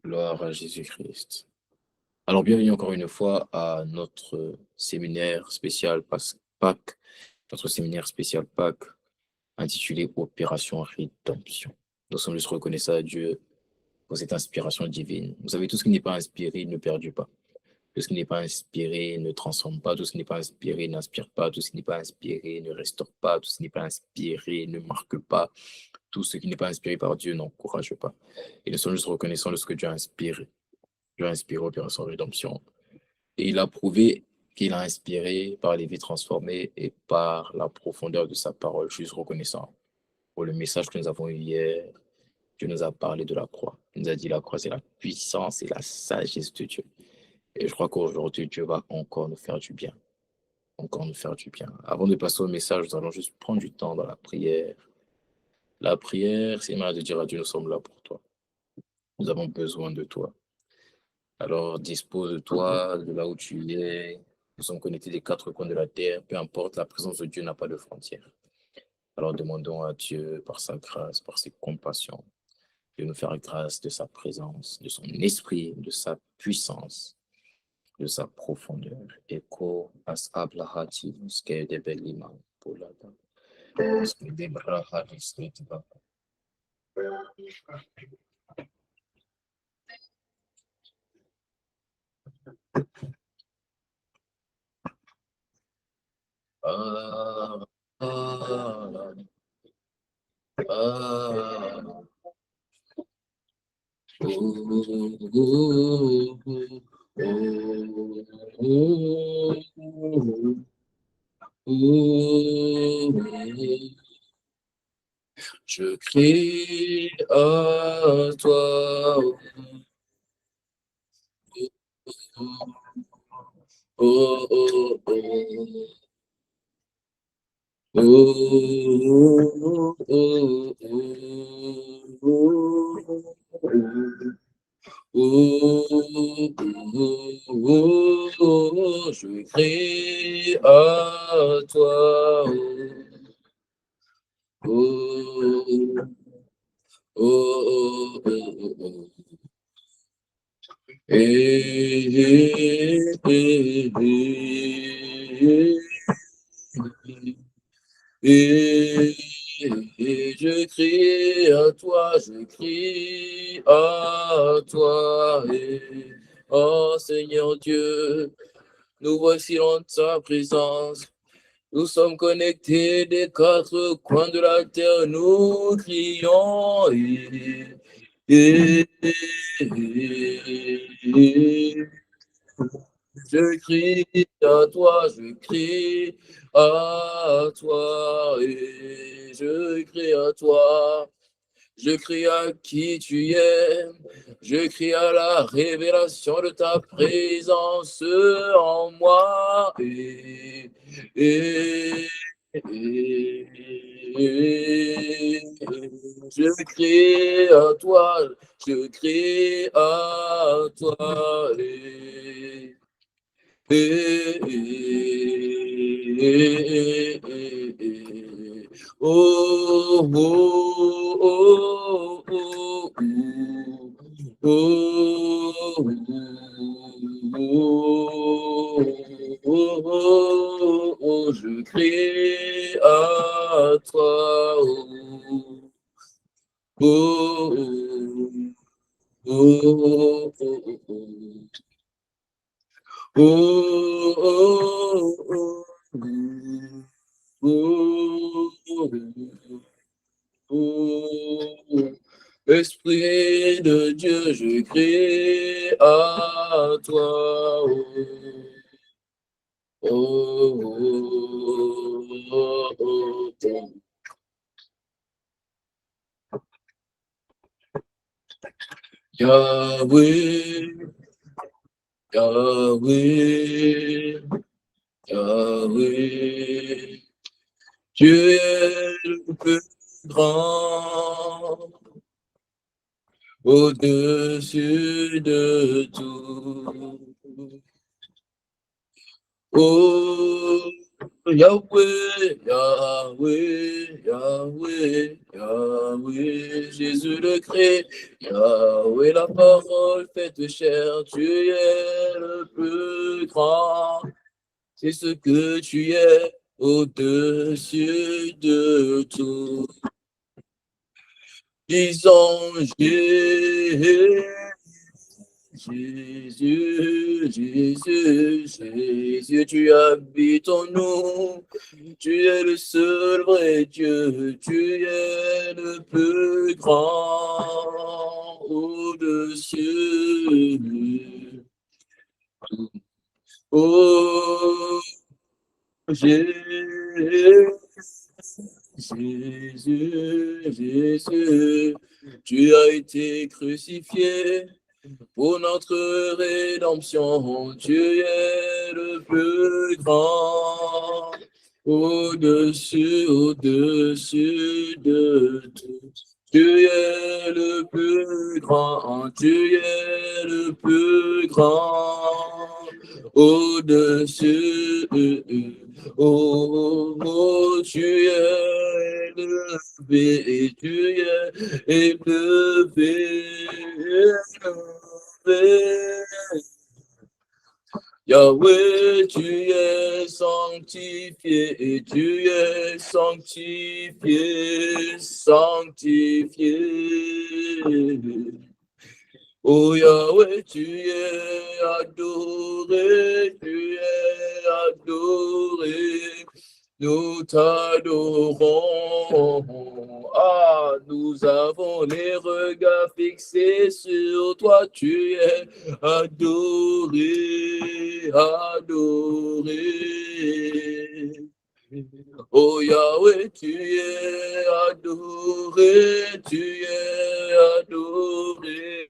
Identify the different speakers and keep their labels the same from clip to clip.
Speaker 1: Gloire à Jésus-Christ. Alors, bienvenue encore une fois à notre séminaire spécial Pâques, notre séminaire spécial Pâques intitulé Opération Rédemption. Nous sommes juste reconnaissants à Dieu pour cette inspiration divine. Vous savez, tout ce qui n'est pas inspiré ne perdure pas. Tout ce qui n'est pas inspiré ne transforme pas. Tout ce qui n'est pas inspiré n'inspire pas. Tout ce qui n'est pas inspiré ne restaure pas. Tout ce qui n'est pas inspiré ne marque pas. Tout ce qui n'est pas inspiré par Dieu n'encourage pas. Et nous sommes juste reconnaissants de ce que Dieu a inspiré. Dieu a inspiré Opération Rédemption. Et il a prouvé qu'il a inspiré par les vies transformées et par la profondeur de sa parole. Je suis reconnaissant pour le message que nous avons eu hier. Dieu nous a parlé de la croix. Il nous a dit la croix, c'est la puissance et la sagesse de Dieu. Et je crois qu'aujourd'hui, Dieu va encore nous faire du bien. Encore nous faire du bien. Avant de passer au message, nous allons juste prendre du temps dans la prière. La prière, c'est une manière de dire à Dieu, nous sommes là pour toi. Nous avons besoin de toi. Alors, dispose-toi de là où tu es. Nous sommes connectés des quatre coins de la terre. Peu importe, la présence de Dieu n'a pas de frontières. Alors, demandons à Dieu, par sa grâce, par ses compassions, de nous faire grâce de sa présence, de son esprit, de sa puissance, de sa profondeur. Eko as ablahati, ske de belima, polada. Ske de brahati, ske de baba. Ah, ah, ah. Je crie à toi, oh, oh, oh, oh, oh, oh, oh, oh, je crie à toi, oh, oh, oh, oh, oh. Et je crie à toi, je crie à toi. Oh Seigneur Dieu, nous voici dans ta présence. Nous sommes connectés des quatre coins de la terre, nous crions. Je crie à toi, je crie à toi, et je crie à toi. Je crie à qui tu es, je crie à la révélation de ta présence en moi. Je crie à toi, je crie à toi. Oh, oh, oh, oh, je crie à toi. Oh, oh, oh, oh, oh. Esprit de Dieu, je crie à toi. Yahweh, Yahweh, Yahweh, tu es le plus grand, au-dessus de tout. Oh, Yahweh, Yahweh, Yahweh, Yahweh, Jésus le Christ, Yahweh la parole faite chair, tu es le plus grand, c'est ce que tu es au-dessus de tout. Disons Jésus. Jésus, Jésus, Jésus, tu habites en nous, tu es le seul vrai Dieu, tu es le plus grand au-dessus. Oh, Jésus, Jésus, Jésus, tu as été crucifié. Pour notre rédemption, tu es le plus grand, au-dessus, au-dessus de tout. Tu es le plus grand, tu es le plus grand, au-dessus, oh, tu es élevé, tu es élevé. Yahweh, tu es sanctifié, et tu es sanctifié, sanctifié. Oh Yahweh, tu es adoré, tu es adoré. Nous t'adorons, nous avons les regards fixés sur toi, tu es adoré, adoré. Oh Yahweh, tu es adoré, tu es adoré,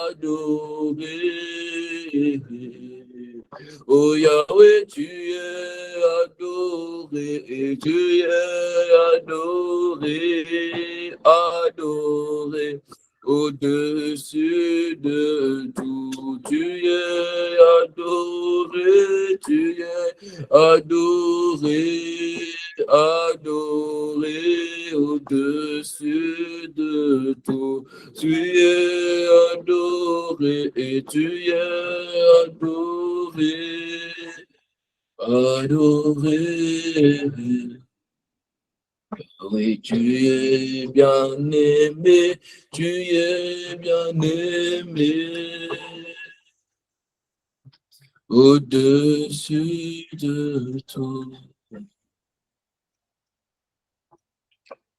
Speaker 1: adoré. Oh Yahweh, tu es adoré, tu es adoré, adoré. Au-dessus de tout, tu es adoré, tu es adoré, adoré, au-dessus de tout, tu es adoré et tu es adoré, adoré. Oui, tu es bien aimé, tu es bien aimé, au-dessus de tout.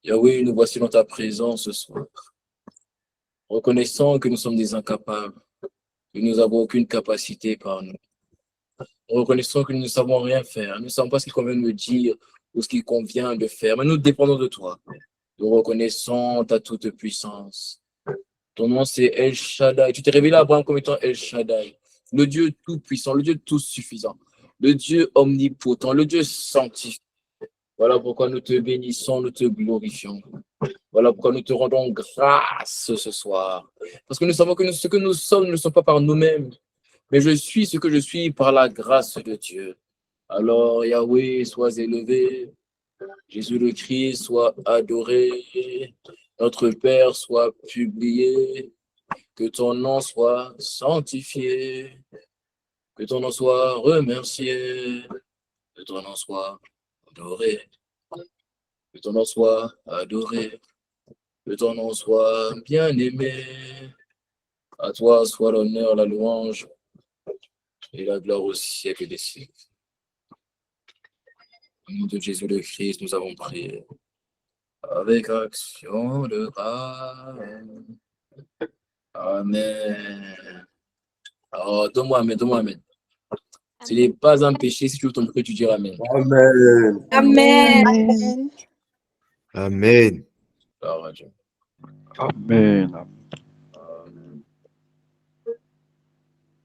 Speaker 1: Yahweh, nous voici dans ta présence ce soir, reconnaissant que nous sommes des incapables, que nous n'avons aucune capacité par nous. Reconnaissant que nous ne savons rien faire, nous ne savons pas ce qu'il convient de dire ou ce qu'il convient de faire, mais nous dépendons de toi. Nous reconnaissons ta toute puissance. Ton nom, c'est El Shaddai. Tu t'es révélé à Abraham comme étant El Shaddai, le Dieu tout-puissant, le Dieu tout-suffisant, le Dieu omnipotent, le Dieu sanctifié. Voilà pourquoi nous te bénissons, nous te glorifions. Voilà pourquoi nous te rendons grâce ce soir. Parce que nous savons que ce que nous sommes ne sont pas par nous-mêmes, mais je suis ce que je suis par la grâce de Dieu. Alors, Yahweh, sois élevé. Jésus le Christ soit adoré. Notre Père soit publié. Que ton nom soit sanctifié. Que ton nom soit remercié. Que ton nom soit adoré. Que ton nom soit adoré. Que ton nom soit bien aimé. À toi soit l'honneur, la louange et la gloire au siècle des siècles. Au nom de Jésus le Christ, nous avons prié. Avec action de grâce. Amen. Alors, donne-moi Amen, donne-moi Amen. Ce n'est pas un péché, si tu veux ton prix, tu diras Amen.
Speaker 2: Amen.
Speaker 3: Amen.
Speaker 2: Amen.
Speaker 1: Gloire à Dieu.
Speaker 4: Amen.
Speaker 1: Amen.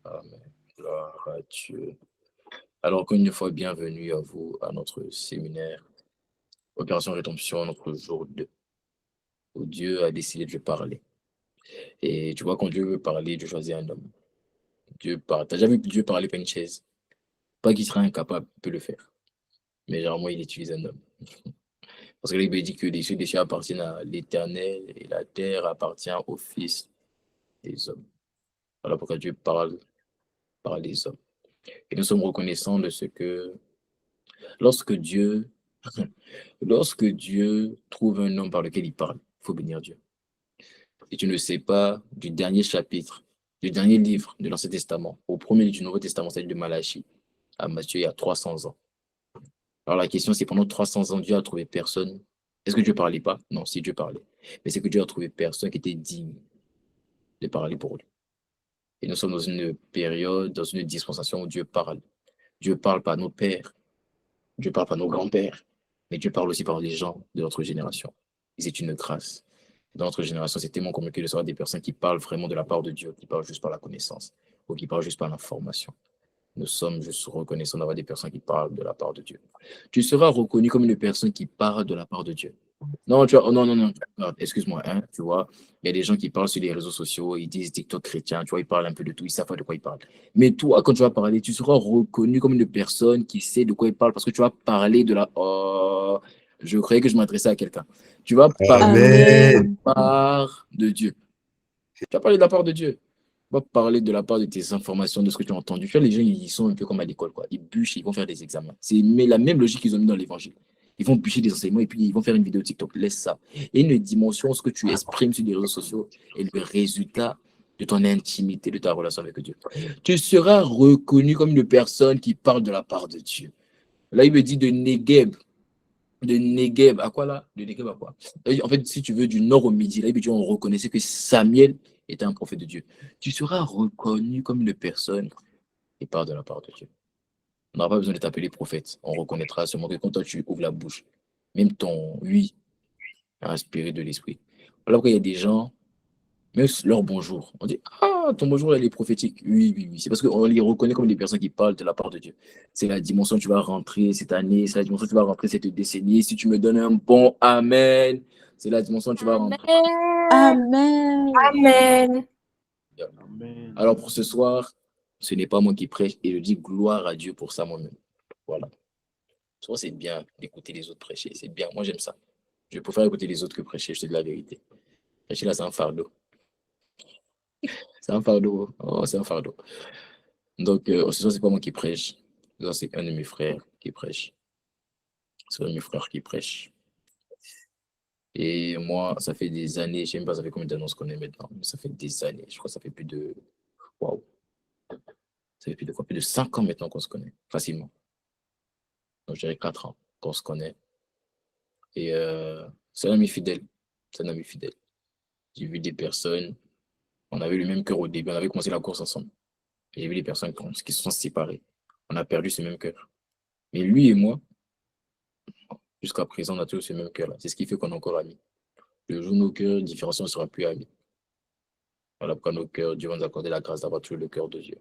Speaker 1: Amen. Gloire à Dieu. Alors, encore une fois, bienvenue à vous, à notre séminaire Opération Rédemption, notre jour 2, où Dieu a décidé de parler. Et tu vois, quand Dieu veut parler, Dieu choisit un homme. Dieu parle. Tu n'as jamais vu Dieu parler par une chaise? Pas qu'il serait incapable, il peut le faire. mais généralement, il utilise un homme. Parce que la Bible dit que les cieux et les cieux appartiennent à l'Éternel et la terre appartient au Fils des hommes. Voilà pourquoi Dieu parle par les hommes. Et nous sommes reconnaissants de ce que lorsque Dieu, lorsque Dieu trouve un homme par lequel il parle, il faut bénir Dieu. Et tu ne sais pas du dernier chapitre, du dernier livre de l'Ancien Testament, au premier livre du Nouveau Testament, c'est de Malachie, à Matthieu, il y a 300 ans. Alors la question, c'est pendant 300 ans, Dieu a trouvé personne. Est-ce que Dieu parlait pas? Non, si Dieu parlait. Mais c'est que Dieu a trouvé personne qui était digne de parler pour lui. Et nous sommes dans une période, dans une dispensation où Dieu parle. Dieu parle par nos pères, Dieu parle par nos grands-pères, mais Dieu parle aussi par les gens de notre génération. Et c'est une grâce. Dans notre génération, c'est tellement compliqué de savoir des personnes qui parlent vraiment de la part de Dieu, qui parlent juste par la connaissance, ou qui parlent juste par l'information. Nous sommes juste reconnaissants d'avoir des personnes qui parlent de la part de Dieu. Tu seras reconnu comme une personne qui parle de la part de Dieu. Non, tu vois, oh, non, non, non, excuse-moi, hein, tu vois, il y a des gens qui parlent sur les réseaux sociaux, ils disent TikTok chrétien, tu vois, ils parlent un peu de tout, ils savent pas de quoi ils parlent. Mais toi, quand tu vas parler, tu seras reconnu comme une personne qui sait de quoi il parle parce que tu vas parler de la... Oh, je croyais que je m'adressais à quelqu'un. Tu vas parler de
Speaker 2: Amen.
Speaker 1: la part de Dieu. Tu vas parler de la part de Dieu. Tu vas parler de la part de tes informations, de ce que tu as entendu. Tu vois, les gens, ils sont un peu comme à l'école, quoi. Ils bûchent, ils vont faire des examens. C'est mais la même logique qu'ils ont mis dans l'évangile. Ils vont bûcher des enseignements et puis ils vont faire une vidéo TikTok. Laisse ça. Et une dimension, ce que tu exprimes sur les réseaux sociaux est le résultat de ton intimité, de ta relation avec Dieu. Tu seras reconnu comme une personne qui parle de la part de Dieu. Là, il me dit de Negev. De Negev, à quoi là? De Negev à quoi? En fait, si tu veux, du nord au midi, là, il me dit, on reconnaissait que Samuel était un prophète de Dieu. Tu seras reconnu comme une personne qui parle de la part de Dieu. On n'aura pas besoin de t'appeler prophète. On reconnaîtra seulement que quand toi, tu ouvres la bouche, même ton oui est inspiré de l'esprit. Voilà pourquoi il y a des gens, même leur bonjour, on dit, ah, ton bonjour, elle est prophétique. Oui, oui, oui. C'est parce qu'on les reconnaît comme des personnes qui parlent de la part de Dieu. C'est la dimension que tu vas rentrer cette année, c'est la dimension que tu vas rentrer cette décennie. Si tu me donnes un bon Amen, c'est la dimension que tu vas rentrer.
Speaker 3: Amen.
Speaker 5: Amen.
Speaker 4: Amen.
Speaker 1: Alors pour ce soir, ce n'est pas moi qui prêche et je dis gloire à Dieu pour ça moi-même. Voilà. Souvent, c'est bien d'écouter les autres prêcher. C'est bien. Moi, j'aime ça. Je préfère écouter les autres que prêcher. Je te dis la vérité. Prêcher là, c'est un fardeau. C'est un fardeau. Oh, c'est un fardeau. Donc, ce soir, c'est pas moi qui prêche. Ce soir, c'est un de mes frères qui prêche. C'est un de mes frères qui prêche. Et moi, ça fait des années, je ne sais même pas ça fait combien d'années on se connaît maintenant, mais ça fait des années. Je crois que ça fait plus de. Waouh! Ça fait plus de quoi? Plus de 5 ans maintenant qu'on se connaît, facilement. Donc, je dirais 4 ans qu'on se connaît. Et c'est un ami fidèle. C'est un ami fidèle. J'ai vu des personnes, on avait le même cœur au début, on avait commencé la course ensemble. J'ai vu des personnes qui se sont séparées. On a perdu ce même cœur. Mais lui et moi, jusqu'à présent, on a toujours ce même cœur-là. C'est ce qui fait qu'on est encore amis. Le jour où nos cœurs différenciés, on ne sera plus amis. Voilà pourquoi nos cœurs, Dieu va nous accorder la grâce d'avoir toujours le cœur de Dieu.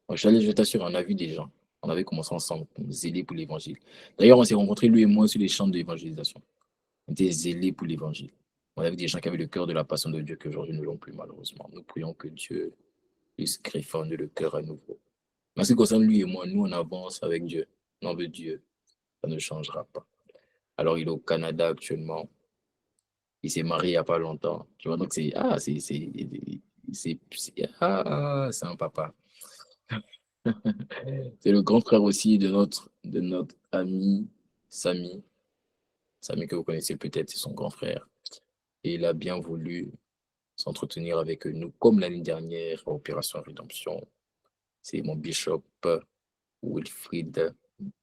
Speaker 1: Donc, je t'assure, on a vu des gens. On avait commencé ensemble, zélés pour l'évangile. D'ailleurs, on s'est rencontrés, lui et moi, sur les champs d'évangélisation. On était zélés pour l'évangile. On avait des gens qui avaient le cœur de la passion de Dieu, qu'aujourd'hui ne l'ont plus, malheureusement. Nous prions que Dieu puisse griffonner le cœur à nouveau. Mais en ce qui concerne lui et moi, nous, on avance avec Dieu. Non, de Dieu, ça ne changera pas. Alors, il est au Canada actuellement. Il s'est marié il n'y a pas longtemps. Tu vois, donc c'est c'est un papa. C'est le grand frère aussi de notre ami Samy. Samy que vous connaissez peut-être, c'est son grand frère. Et il a bien voulu s'entretenir avec nous, comme l'année dernière, à Opération Rédemption. C'est mon bishop Wilfried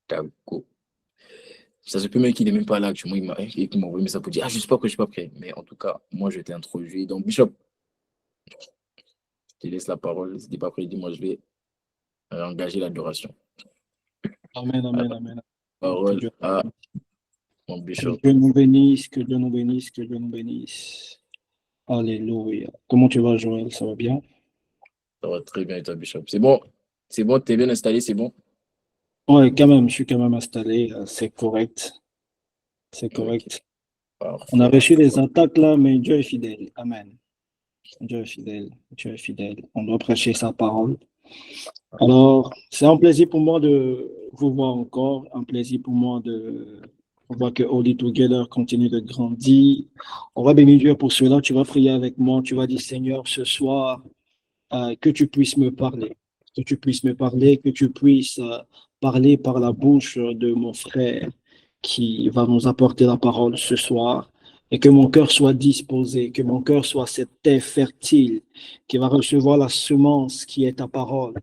Speaker 1: Dago. Ça se peut même qu'il n'est même pas là actuellement. Il m'a envoyé un message pour dire, ah, je ne suis pas prêt, je ne suis pas prêt. Mais en tout cas, moi, je t'ai introduit. Donc, bishop, je te laisse la parole. Si tu n'es pas prêt, dis-moi, je vais engager l'adoration.
Speaker 4: Amen, amen, amen.
Speaker 1: Parole
Speaker 4: Dieu,
Speaker 1: à mon
Speaker 4: que
Speaker 1: bishop.
Speaker 4: Dieu nous bénisse, que Dieu nous bénisse, que Dieu nous bénisse. Alléluia. Comment tu vas, Joël? Ça va bien?
Speaker 1: Ça va très bien, et toi, bishop. C'est bon, tu es bien installé, c'est bon.
Speaker 4: Oui, quand même, je suis quand même installé. C'est correct. C'est
Speaker 1: Ok,
Speaker 4: correct.
Speaker 1: parfait.
Speaker 4: On a reçu des attaques là, mais Dieu est fidèle. Amen. Dieu est fidèle. Dieu est fidèle. On doit prêcher sa parole. Alors, c'est un plaisir pour moi de vous voir encore, un plaisir pour moi de voir que Holy Together continue de grandir. On va bénir Dieu pour cela. Tu vas prier avec moi. Tu vas dire, Seigneur, ce soir, que tu puisses me parler, que tu puisses me parler, que tu puisses parler par la bouche de mon frère qui va nous apporter la parole ce soir. Et que mon cœur soit disposé, que mon cœur soit cette terre fertile qui va recevoir la semence qui est ta parole,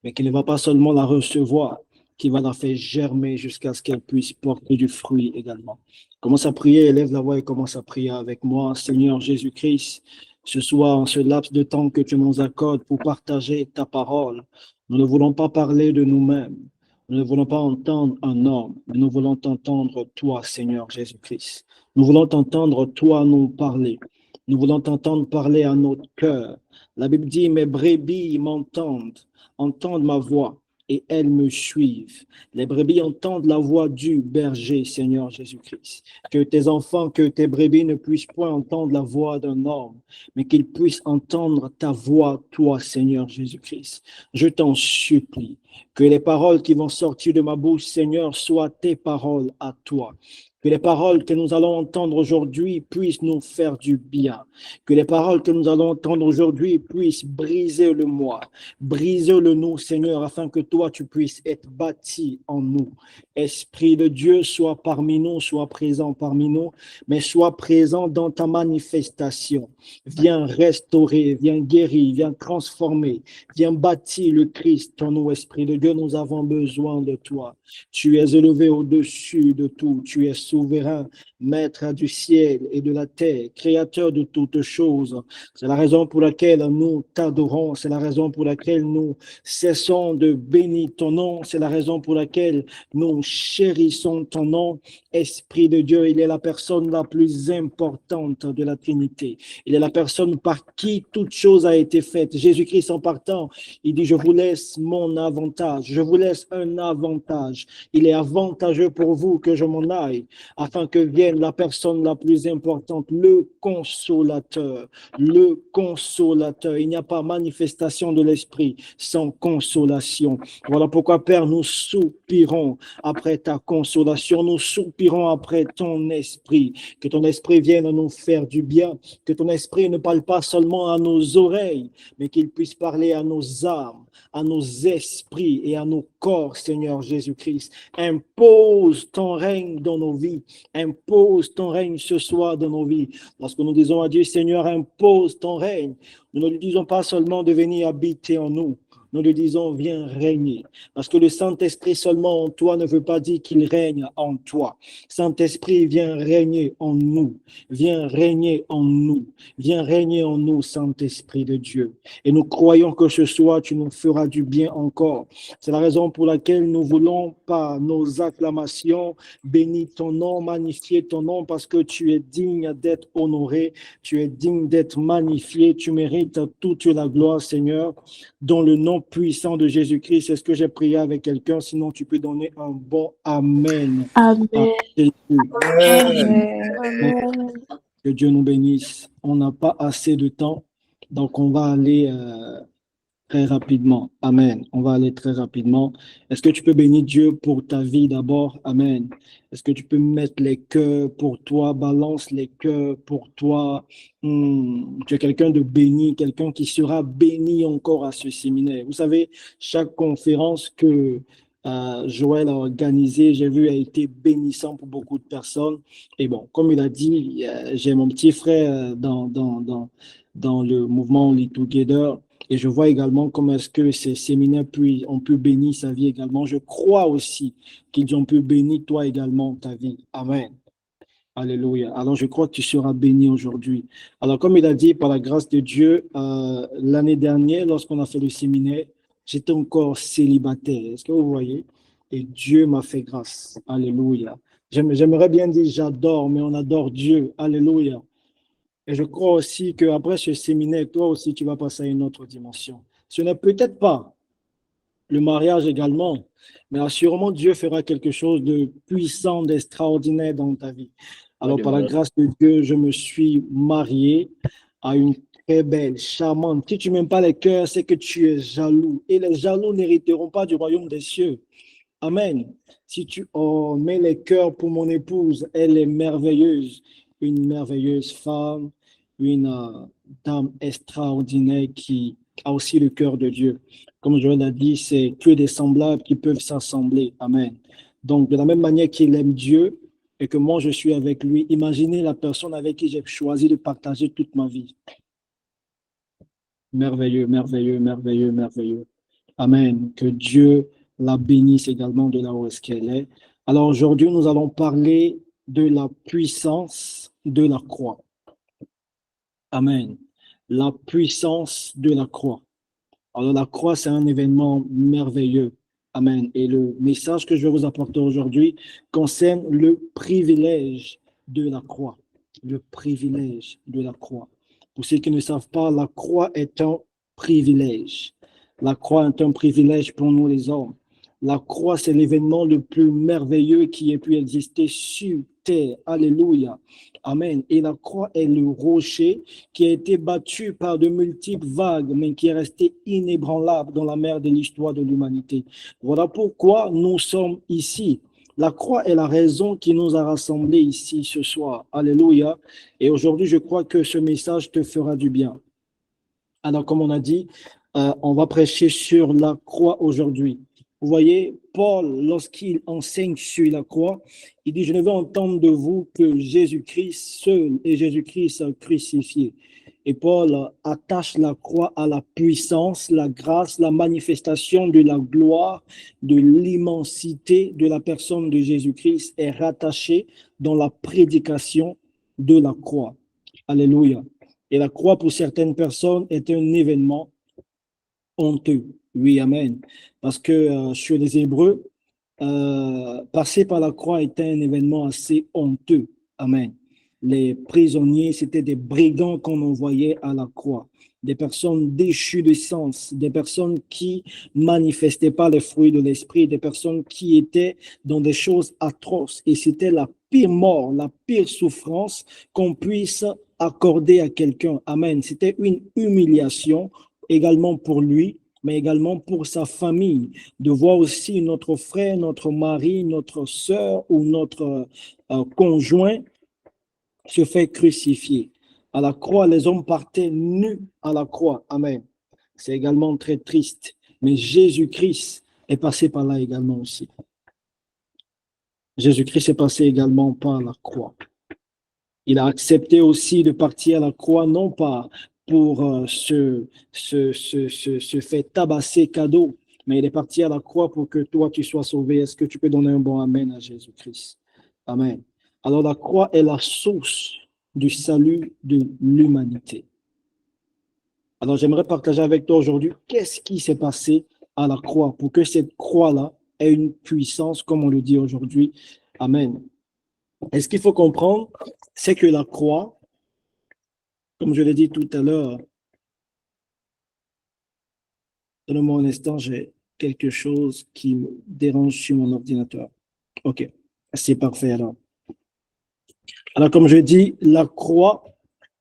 Speaker 4: mais qui ne va pas seulement la recevoir, qui va la faire germer jusqu'à ce qu'elle puisse porter du fruit également. Commence à prier, élève la voix et commence à prier avec moi. Seigneur Jésus-Christ, ce soir, en ce laps de temps que tu nous accordes pour partager ta parole, nous ne voulons pas parler de nous-mêmes. Nous ne voulons pas entendre un homme, mais nous voulons t'entendre toi, Seigneur Jésus-Christ. Nous voulons t'entendre toi nous parler. Nous voulons t'entendre parler à notre cœur. La Bible dit, mes brebis m'entendent, entendent ma voix et elles me suivent. Les brebis entendent la voix du berger, Seigneur Jésus-Christ. Que tes enfants, que tes brebis ne puissent point entendre la voix d'un homme, mais qu'ils puissent entendre ta voix, toi, Seigneur Jésus-Christ. Je t'en supplie que les paroles qui vont sortir de ma bouche, Seigneur, soient tes paroles à toi. Que les paroles que nous allons entendre aujourd'hui puissent nous faire du bien. Que les paroles que nous allons entendre aujourd'hui puissent briser le moi, briser le nous, Seigneur, afin que toi, tu puisses être bâti en nous. Esprit de Dieu, sois parmi nous, sois présent parmi nous, mais sois présent dans ta manifestation. Viens restaurer, viens guérir, viens transformer, viens bâtir le Christ en nous, Esprit de Dieu. Nous avons besoin de toi. Tu es élevé au-dessus de tout. Tu es souverain, maître du ciel et de la terre, créateur de toutes choses. C'est la raison pour laquelle nous t'adorons. C'est la raison pour laquelle nous cessons de bénir ton nom. C'est la raison pour laquelle nous chérissons ton nom. Esprit de Dieu, il est la personne la plus importante de la Trinité. Il est la personne par qui toute chose a été faite. Jésus-Christ en partant, il dit, je vous laisse mon avantage. Je vous laisse un avantage. Il est avantageux pour vous que je m'en aille, afin que vienne la personne la plus importante, le consolateur. Le consolateur. Il n'y a pas manifestation de l'esprit sans consolation. Voilà pourquoi, Père, nous soupirons après ta consolation. Nous soupirons après ton esprit. Que ton esprit vienne nous faire du bien. Que ton esprit ne parle pas seulement à nos oreilles, mais qu'il puisse parler à nos âmes, à nos esprits et à nos corps, Seigneur Jésus-Christ. Impose ton règne dans nos vies. Impose ton règne ce soir dans nos vies. Lorsque nous disons à Dieu, Seigneur, impose ton règne, nous ne lui disons pas seulement de venir habiter en nous. Nous lui disons, viens régner. Parce que le Saint-Esprit seulement en toi ne veut pas dire qu'il règne en toi. Saint-Esprit, viens régner en nous. Viens régner en nous. Viens régner en nous, Saint-Esprit de Dieu. Et nous croyons que ce soir, tu nous feras du bien encore. C'est la raison pour laquelle nous voulons, par nos acclamations, bénir ton nom, magnifier ton nom, parce que tu es digne d'être honoré. Tu es digne d'être magnifié. Tu mérites toute la gloire, Seigneur, dans le nom puissant de Jésus-Christ. Est-ce que j'ai prié avec quelqu'un? Sinon, tu peux donner un bon Amen.
Speaker 3: Amen.
Speaker 2: Amen.
Speaker 3: Amen.
Speaker 4: Que Dieu nous bénisse. On n'a pas assez de temps, donc on va aller très rapidement. Amen. On va aller très rapidement. Est-ce que tu peux bénir Dieu pour ta vie d'abord? Amen. Est-ce que tu peux mettre les cœurs pour toi? Balance les cœurs pour toi. Tu es quelqu'un de béni, quelqu'un qui sera béni encore à ce séminaire. Vous savez, chaque conférence que Joël a organisée, j'ai vu, a été bénissant pour beaucoup de personnes. Et bon, comme il a dit, j'ai mon petit frère dans le mouvement Live Together. Et je vois également comment est-ce que ces séminaires ont pu bénir sa vie également. Je crois aussi qu'ils ont pu bénir toi également ta vie. Amen. Alléluia. Alors, je crois que tu seras béni aujourd'hui. Alors, comme il a dit, par la grâce de Dieu, l'année dernière, lorsqu'on a fait le séminaire, j'étais encore célibataire. Est-ce que vous voyez? Et Dieu m'a fait grâce. Alléluia. J'aimerais bien dire j'adore, mais on adore Dieu. Alléluia. Et je crois aussi qu'après ce séminaire, toi aussi, tu vas passer à une autre dimension. Ce n'est peut-être pas le mariage également, mais assurément, Dieu fera quelque chose de puissant, d'extraordinaire dans ta vie. Alors, par la grâce de Dieu, je me suis marié à une très belle, charmante. Si tu n'aimes pas les cœurs, c'est que tu es jaloux. Et les jaloux n'hériteront pas du royaume des cieux. Amen. Si tu mets les cœurs pour mon épouse, elle est merveilleuse, une merveilleuse femme, une dame extraordinaire qui a aussi le cœur de Dieu. Comme je l'ai dit, c'est que des semblables qui peuvent s'assembler. Amen. Donc, de la même manière qu'il aime Dieu et que moi je suis avec lui, imaginez la personne avec qui j'ai choisi de partager toute ma vie. Merveilleux, merveilleux, merveilleux, merveilleux. Amen. Que Dieu la bénisse également de là où est-ce qu'elle est. Alors aujourd'hui, nous allons parler de la puissance de la croix. Amen. La puissance de la croix. Alors la croix, c'est un événement merveilleux. Amen. Et le message que je vais vous apporter aujourd'hui concerne le privilège de la croix. Le privilège de la croix. Pour ceux qui ne savent pas, la croix est un privilège. La croix est un privilège pour nous les hommes. La croix, c'est l'événement le plus merveilleux qui ait pu exister sur terre. Alléluia. Amen. Et la croix est le rocher qui a été battu par de multiples vagues, mais qui est resté inébranlable dans la mer de l'histoire de l'humanité. Voilà pourquoi nous sommes ici. La croix est la raison qui nous a rassemblés ici ce soir. Alléluia. Et aujourd'hui, je crois que ce message te fera du bien. Alors, comme on a dit, on va prêcher sur la croix aujourd'hui. Vous voyez, Paul, lorsqu'il enseigne sur la croix, il dit, je ne veux entendre de vous que Jésus-Christ seul et Jésus-Christ crucifié. Et Paul attache la croix à la puissance, la grâce, la manifestation de la gloire, de l'immensité de la personne de Jésus-Christ est rattachée dans la prédication de la croix. Alléluia. Et la croix, pour certaines personnes, est un événement honteux. Oui, amen. Parce que sur les Hébreux, passer par la croix était un événement assez honteux. Amen. Les prisonniers, c'était des brigands qu'on envoyait à la croix. Des personnes déchues de sens, des personnes qui manifestaient pas les fruits de l'esprit, des personnes qui étaient dans des choses atroces. Et c'était la pire mort, la pire souffrance qu'on puisse accorder à quelqu'un. Amen. C'était une humiliation également pour lui, mais également pour sa famille, de voir aussi notre frère, notre mari, notre sœur ou notre conjoint se fait crucifier. À la croix, les hommes partaient nus à la croix. Amen. C'est également très triste. Mais Jésus-Christ est passé par là également aussi. Jésus-Christ est passé également par la croix. Il a accepté aussi de partir à la croix, non pas pour se faire tabasser cadeau, mais il est parti à la croix pour que toi, tu sois sauvé. Est-ce que tu peux donner un bon amen à Jésus-Christ? Amen. Alors la croix est la source du salut de l'humanité. Alors j'aimerais partager avec toi aujourd'hui qu'est-ce qui s'est passé à la croix pour que cette croix-là ait une puissance, comme on le dit aujourd'hui. Amen. Et ce qu'il faut comprendre, c'est que la croix, comme je l'ai dit tout à l'heure, donne-moi un instant, j'ai quelque chose qui me dérange sur mon ordinateur. OK, c'est parfait alors. Alors, comme je dis, la croix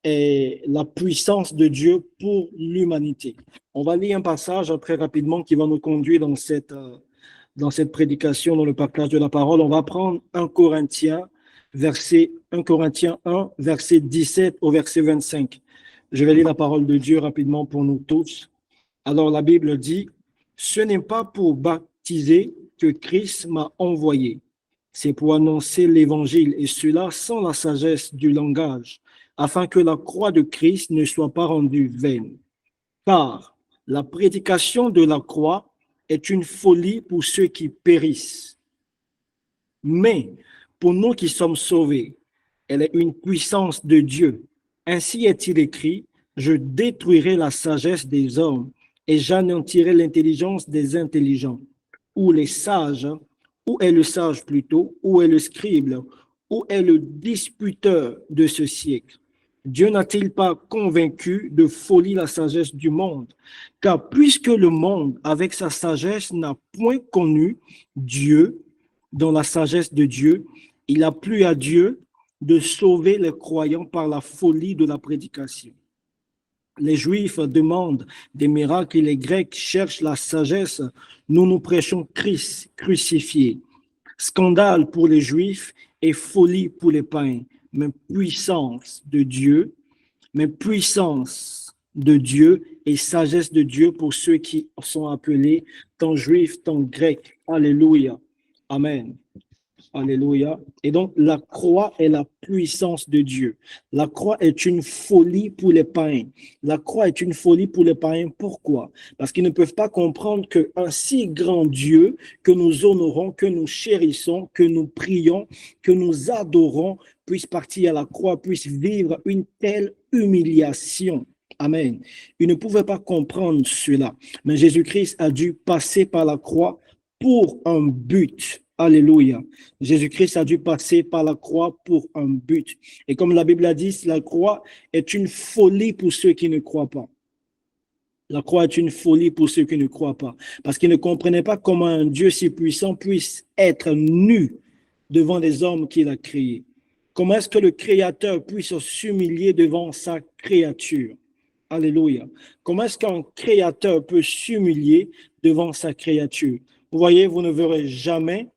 Speaker 4: est la puissance de Dieu pour l'humanité. On va lire un passage très rapidement qui va nous conduire dans cette prédication, dans le partage de la parole. On va prendre 1 Corinthiens 1, verset 17 au verset 25. Je vais lire la parole de Dieu rapidement pour nous tous. Alors, la Bible dit, « Ce n'est pas pour baptiser que Christ m'a envoyé. C'est pour annoncer l'évangile, et cela sans la sagesse du langage, afin que la croix de Christ ne soit pas rendue vaine. Car la prédication de la croix est une folie pour ceux qui périssent. Mais pour nous qui sommes sauvés, elle est une puissance de Dieu. Ainsi est-il écrit, je détruirai la sagesse des hommes et j'anéantirai l'intelligence des intelligents. Où les sages, où est le sage plutôt, où est le scribe, où est le disputeur de ce siècle? Dieu n'a-t-il pas convaincu de folie la sagesse du monde? Car puisque le monde, avec sa sagesse, n'a point connu Dieu, dans la sagesse de Dieu, il a plu à Dieu de sauver les croyants par la folie de la prédication. Les Juifs demandent des miracles et les Grecs cherchent la sagesse. Nous prêchons Christ crucifié. Scandale pour les Juifs et folie pour les païens. Mais puissance de Dieu et sagesse de Dieu pour ceux qui sont appelés tant juifs, tant grecs. Alléluia. Amen. Alléluia. Et donc, la croix est la puissance de Dieu. La croix est une folie pour les païens. La croix est une folie pour les païens. Pourquoi? Parce qu'ils ne peuvent pas comprendre qu'un si grand Dieu que nous honorons, que nous chérissons, que nous prions, que nous adorons, puisse partir à la croix, puisse vivre une telle humiliation. Amen. Ils ne pouvaient pas comprendre cela. Mais Jésus-Christ a dû passer par la croix pour un but. Alléluia. Jésus-Christ a dû passer par la croix pour un but. Et comme la Bible a dit, la croix est une folie pour ceux qui ne croient pas. La croix est une folie pour ceux qui ne croient pas. Parce qu'ils ne comprenaient pas comment un Dieu si puissant puisse être nu devant des hommes qu'il a créés. Comment est-ce que le Créateur puisse s'humilier devant sa créature? Alléluia. Comment est-ce qu'un Créateur peut s'humilier devant sa créature? Vous voyez, vous ne verrez jamais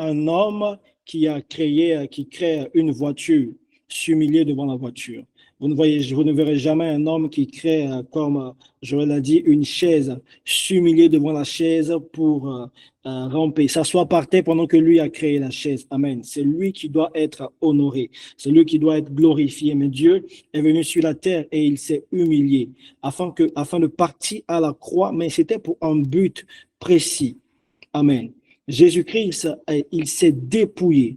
Speaker 4: un homme qui crée une voiture s'humilier devant la voiture. Vous ne verrez jamais un homme qui crée, comme Joël a dit, une chaise, s'humilier devant la chaise pour ramper, s'asseoir par terre pendant que lui a créé la chaise. Amen. C'est lui qui doit être honoré. C'est lui qui doit être glorifié. Mais Dieu est venu sur la terre et il s'est humilié afin de partir à la croix, mais c'était pour un but précis. Amen. Jésus-Christ, il s'est dépouillé.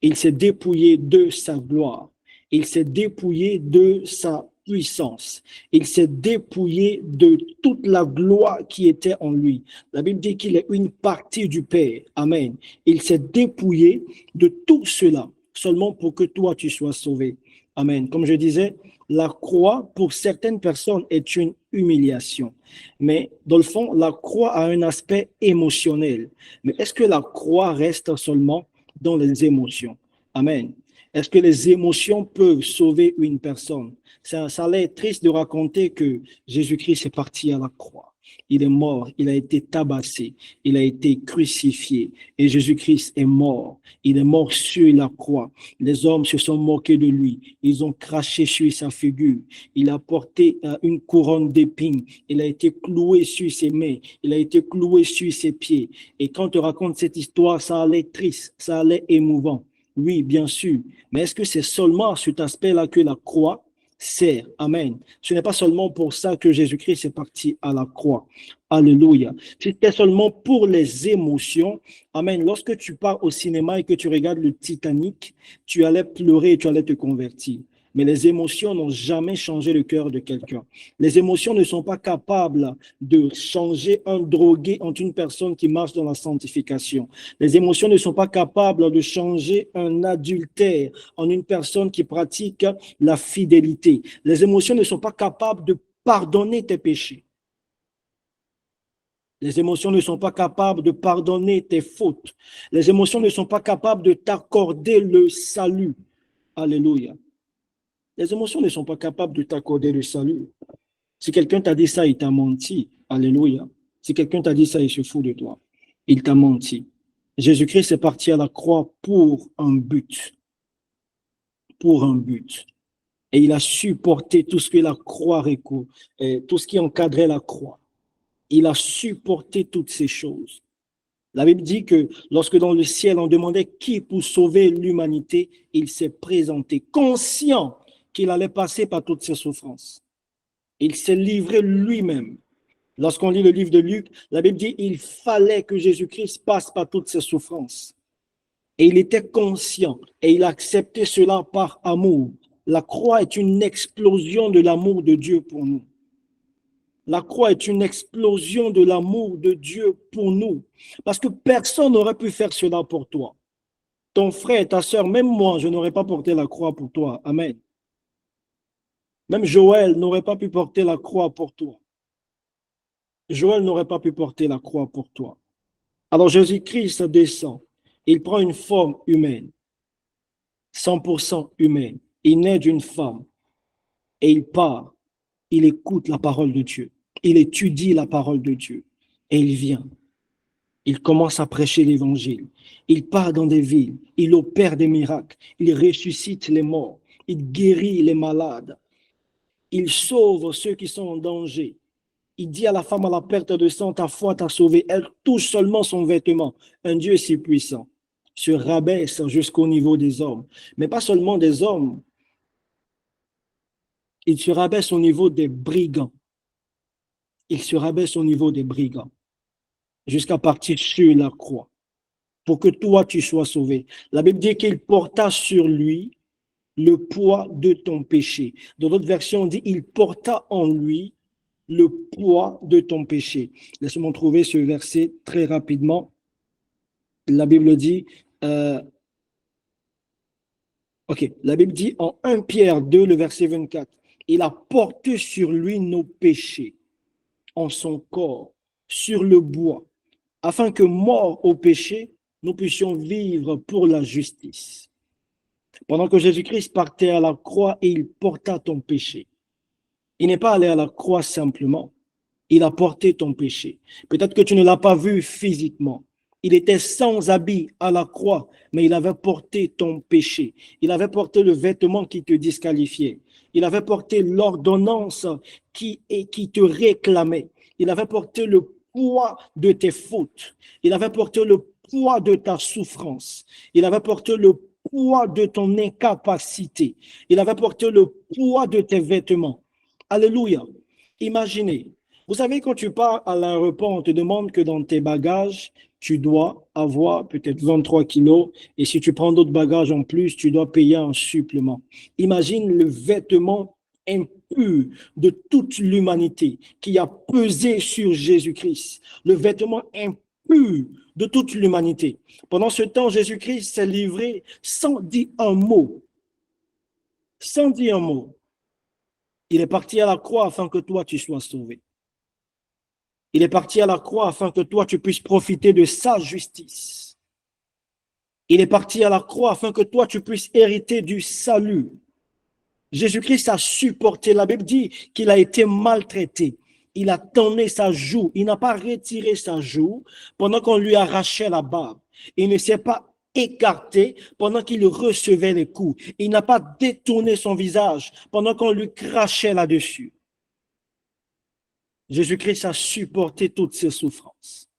Speaker 4: Il s'est dépouillé de sa gloire. Il s'est dépouillé de sa puissance. Il s'est dépouillé de toute la gloire qui était en lui. La Bible dit qu'il est une partie du Père. Amen. Il s'est dépouillé de tout cela seulement pour que toi, tu sois sauvé. Amen. Comme je disais, la croix, pour certaines personnes, est une humiliation. Mais dans le fond, la croix a un aspect émotionnel. Mais est-ce que la croix reste seulement dans les émotions? Amen. Est-ce que les émotions peuvent sauver une personne? Ça a l'air triste de raconter que Jésus-Christ est parti à la croix. Il est mort, il a été tabassé, il a été crucifié et Jésus-Christ est mort. Il est mort sur la croix. Les hommes se sont moqués de lui. Ils ont craché sur sa figure. Il a porté une couronne d'épines. Il a été cloué sur ses mains. Il a été cloué sur ses pieds. Et quand on raconte cette histoire, ça allait triste, ça allait émouvant. Oui, bien sûr. Mais est-ce que c'est seulement à cet aspect-là que la croix sert? Amen. Ce n'est pas seulement pour ça que Jésus-Christ est parti à la croix. Alléluia. C'était seulement pour les émotions. Amen. Lorsque tu pars au cinéma et que tu regardes le Titanic, tu allais pleurer et tu allais te convertir. Mais les émotions n'ont jamais changé le cœur de quelqu'un. Les émotions ne sont pas capables de changer un drogué en une personne qui marche dans la sanctification. Les émotions ne sont pas capables de changer un adultère en une personne qui pratique la fidélité. Les émotions ne sont pas capables de pardonner tes péchés. Les émotions ne sont pas capables de pardonner tes fautes. Les émotions ne sont pas capables de t'accorder le salut. Alléluia. Les émotions ne sont pas capables de t'accorder le salut. Si quelqu'un t'a dit ça, il t'a menti. Alléluia. Si quelqu'un t'a dit ça, il se fout de toi. Il t'a menti. Jésus-Christ est parti à la croix pour un but. Pour un but. Et il a supporté tout ce que la croix recouvre, tout ce qui encadrait la croix. Il a supporté toutes ces choses. La Bible dit que lorsque dans le ciel, on demandait qui pour sauver l'humanité, il s'est présenté, conscient qu'il allait passer par toutes ces souffrances. Il s'est livré lui-même. Lorsqu'on lit le livre de Luc, la Bible dit qu'il fallait que Jésus-Christ passe par toutes ces souffrances. Et il était conscient et il a accepté cela par amour. La croix est une explosion de l'amour de Dieu pour nous. La croix est une explosion de l'amour de Dieu pour nous. Parce que personne n'aurait pu faire cela pour toi. Ton frère, ta soeur, même moi, je n'aurais pas porté la croix pour toi. Amen. Même Joël n'aurait pas pu porter la croix pour toi. Joël n'aurait pas pu porter la croix pour toi. Alors Jésus-Christ descend. Il prend une forme humaine, 100% humaine. Il naît d'une femme et il part il écoute la parole de Dieu, il étudie la parole de Dieu et il vient. Il commence à prêcher l'évangile. Il part dans des villes, il opère des miracles, il ressuscite les morts, il guérit les malades, il sauve ceux qui sont en danger. Il dit à la femme à la perte de sang, ta foi t'a sauvé. Elle touche seulement son vêtement. Un Dieu si puissant se rabaisse jusqu'au niveau des hommes. Mais pas seulement des hommes. Il se rabaisse au niveau des brigands. Il se rabaisse au niveau des brigands. Jusqu'à partir sur la croix. Pour que toi, tu sois sauvé. La Bible dit qu'il porta sur lui le poids de ton péché. Dans d'autres versions, on dit il porta en lui le poids de ton péché. Laisse-moi trouver ce verset très rapidement. La Bible dit, la Bible dit en 1 Pierre 2, le verset 24, il a porté sur lui nos péchés en son corps, sur le bois, afin que, morts au péché, nous puissions vivre pour la justice. Pendant que Jésus-Christ partait à la croix et il porta ton péché. Il n'est pas allé à la croix simplement. Il a porté ton péché. Peut-être que tu ne l'as pas vu physiquement. Il était sans habit à la croix, mais il avait porté ton péché. Il avait porté le vêtement qui te disqualifiait. Il avait porté l'ordonnance qui te réclamait. Il avait porté le poids de tes fautes. Il avait porté le poids de ta souffrance. Il avait porté le poids de ton incapacité. Il avait porté le poids de tes vêtements. Alléluia. Imaginez, vous savez, quand tu pars à l'aéroport, on te demande que dans tes bagages, tu dois avoir peut-être 23 kilos et si tu prends d'autres bagages en plus, tu dois payer un supplément. Imagine le vêtement impur de toute l'humanité qui a pesé sur Jésus-Christ. Le vêtement impur de toute l'humanité. Pendant ce temps, Jésus-Christ s'est livré sans dire un mot. Sans dire un mot. Il est parti à la croix afin que toi, tu sois sauvé. Il est parti à la croix afin que toi, tu puisses profiter de sa justice. Il est parti à la croix afin que toi, tu puisses hériter du salut. Jésus-Christ a supporté. La Bible dit qu'il a été maltraité. Il a tourné sa joue. Il n'a pas retiré sa joue pendant qu'on lui arrachait la barbe. Il ne s'est pas écarté pendant qu'il recevait les coups. Il n'a pas détourné son visage pendant qu'on lui crachait là-dessus. Jésus-Christ a supporté toutes ses souffrances.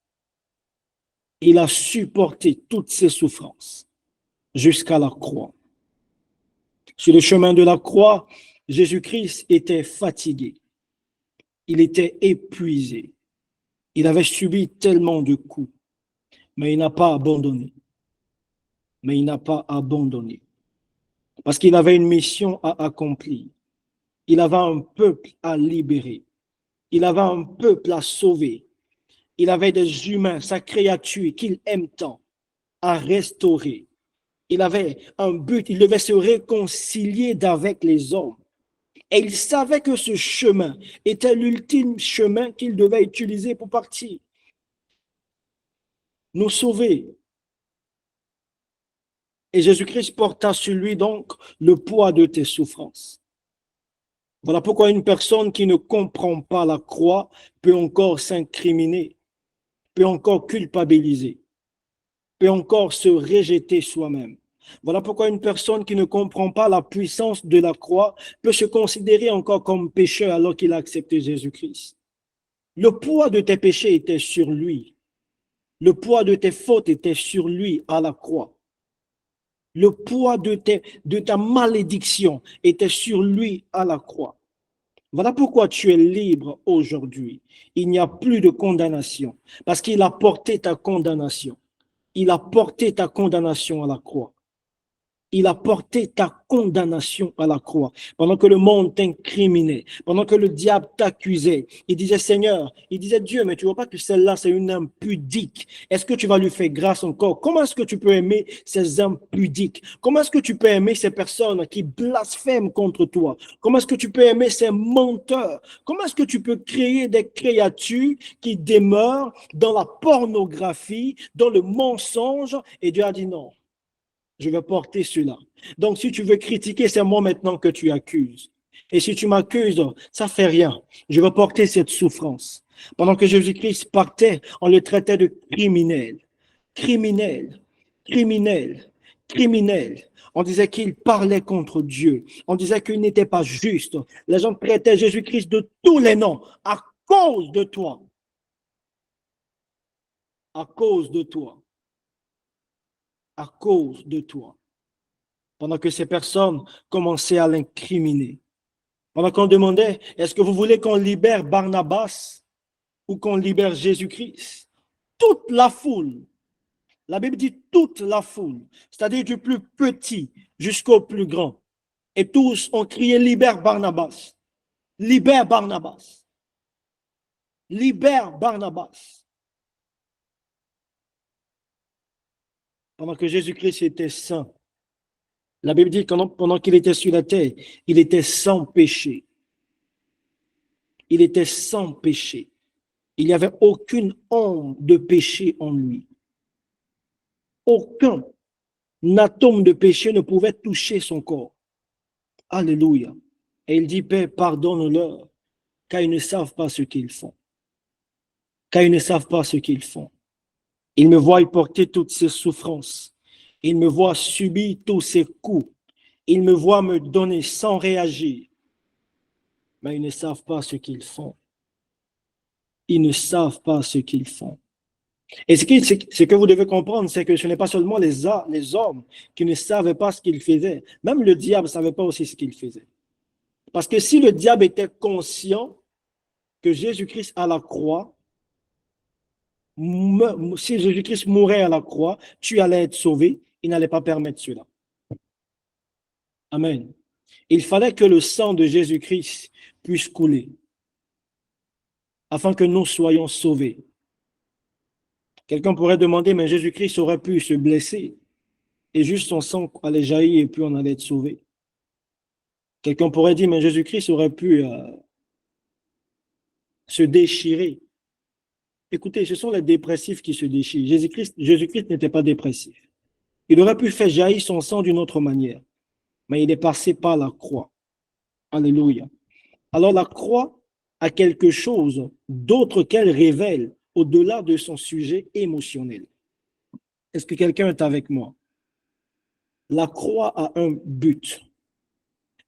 Speaker 4: Il a supporté toutes ses souffrances jusqu'à la croix. Sur le chemin de la croix, Jésus-Christ était fatigué. Il était épuisé. Il avait subi tellement de coups, mais il n'a pas abandonné. Mais il n'a pas abandonné. Parce qu'il avait une mission à accomplir. Il avait un peuple à libérer. Il avait un peuple à sauver. Il avait des humains, sa créature qu'il aime tant, à restaurer. Il avait un but, il devait se réconcilier d'avec les hommes. Et il savait que ce chemin était l'ultime chemin qu'il devait utiliser pour partir. Nous sauver. Et Jésus-Christ porta sur lui donc le poids de tes souffrances. Voilà pourquoi une personne qui ne comprend pas la croix peut encore s'incriminer, peut encore culpabiliser, peut encore se rejeter soi-même. Voilà pourquoi une personne qui ne comprend pas la puissance de la croix peut se considérer encore comme pécheur alors qu'il a accepté Jésus-Christ. Le poids de tes péchés était sur lui. Le poids de tes fautes était sur lui à la croix. Le poids de ta malédiction était sur lui à la croix. Voilà pourquoi tu es libre aujourd'hui. Il n'y a plus de condamnation parce qu'il a porté ta condamnation. Il a porté ta condamnation à la croix. Il a porté ta condamnation à la croix. Pendant que le monde t'incriminait, pendant que le diable t'accusait, il disait Seigneur, il disait Dieu, mais tu vois pas que celle-là, c'est une impudique. Est-ce que tu vas lui faire grâce encore? Comment est-ce que tu peux aimer ces impudiques? Comment est-ce que tu peux aimer ces personnes qui blasphèment contre toi? Comment est-ce que tu peux aimer ces menteurs? Comment est-ce que tu peux créer des créatures qui demeurent dans la pornographie, dans le mensonge? Et Dieu a dit non. Je vais porter cela. Donc, si tu veux critiquer, c'est moi maintenant que tu accuses. Et si tu m'accuses, ça fait rien. Je vais porter cette souffrance. Pendant que Jésus-Christ partait, on le traitait de criminel. Criminel, criminel, criminel. On disait qu'il parlait contre Dieu. On disait qu'il n'était pas juste. Les gens traitaient Jésus-Christ de tous les noms à cause de toi. À cause de toi. À cause de toi. Pendant que ces personnes commençaient à l'incriminer. Pendant qu'on demandait, est-ce que vous voulez qu'on libère Barnabas ou qu'on libère Jésus-Christ? Toute la foule, la Bible dit toute la foule, c'est-à-dire du plus petit jusqu'au plus grand. Et tous ont crié, libère Barnabas, libère Barnabas, libère Barnabas. Pendant que Jésus-Christ était saint, la Bible dit que pendant qu'il était sur la terre, il était sans péché. Il était sans péché. Il n'y avait aucune onde de péché en lui. Aucun atome de péché ne pouvait toucher son corps. Alléluia. Et il dit, Père, pardonne-leur, car ils ne savent pas ce qu'ils font. Car ils ne savent pas ce qu'ils font. Ils me voient porter toutes ces souffrances. Ils me voient subir tous ces coups. Ils me voient me donner sans réagir. Mais ils ne savent pas ce qu'ils font. Ils ne savent pas ce qu'ils font. Et ce que vous devez comprendre, c'est que ce n'est pas seulement les hommes qui ne savaient pas ce qu'ils faisaient. Même le diable ne savait pas aussi ce qu'il faisait. Parce que si le diable était conscient que Jésus-Christ à la croix, si Jésus-Christ mourait à la croix, tu allais être sauvé, il n'allait pas permettre cela. Amen. Il fallait que le sang de Jésus-Christ puisse couler afin que nous soyons sauvés. Quelqu'un pourrait demander, mais Jésus-Christ aurait pu se blesser et juste son sang allait jaillir et puis on allait être sauvé. Quelqu'un pourrait dire, mais Jésus-Christ aurait pu se déchirer. Écoutez, ce sont les dépressifs qui se déchirent. Jésus-Christ n'était pas dépressif. Il aurait pu faire jaillir son sang d'une autre manière, mais il est passé par la croix. Alléluia. Alors la croix a quelque chose d'autre qu'elle révèle au-delà de son sujet émotionnel. Est-ce que quelqu'un est avec moi? La croix a un but.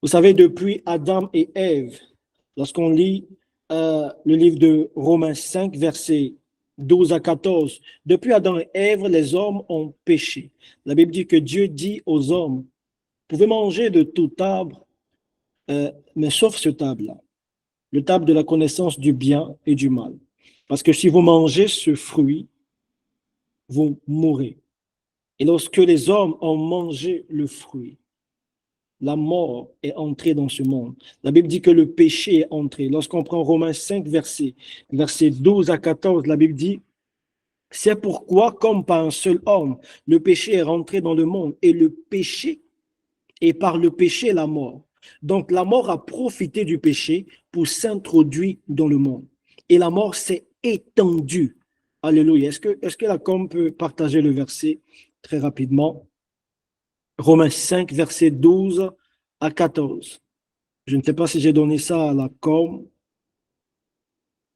Speaker 4: Vous savez, depuis Adam et Ève, lorsqu'on lit le livre de Romains 5, versets 12 à 14, depuis Adam et Ève, les hommes ont péché. La Bible dit que Dieu dit aux hommes, vous pouvez manger de tout arbre, mais sauf ce arbre-là, le arbre de la connaissance du bien et du mal. Parce que si vous mangez ce fruit, vous mourrez. Et lorsque les hommes ont mangé le fruit, la mort est entrée dans ce monde. La Bible dit que le péché est entré. Lorsqu'on prend Romains 5, versets 12 à 14, la Bible dit, c'est pourquoi, comme par un seul homme, le péché est rentré dans le monde, et le péché, et par le péché, la mort. Donc, la mort a profité du péché pour s'introduire dans le monde. Et la mort s'est étendue. Alléluia. Est-ce que la com peut partager le verset très rapidement? Romains 5, verset 12 à 14. Je ne sais pas si j'ai donné ça à la com,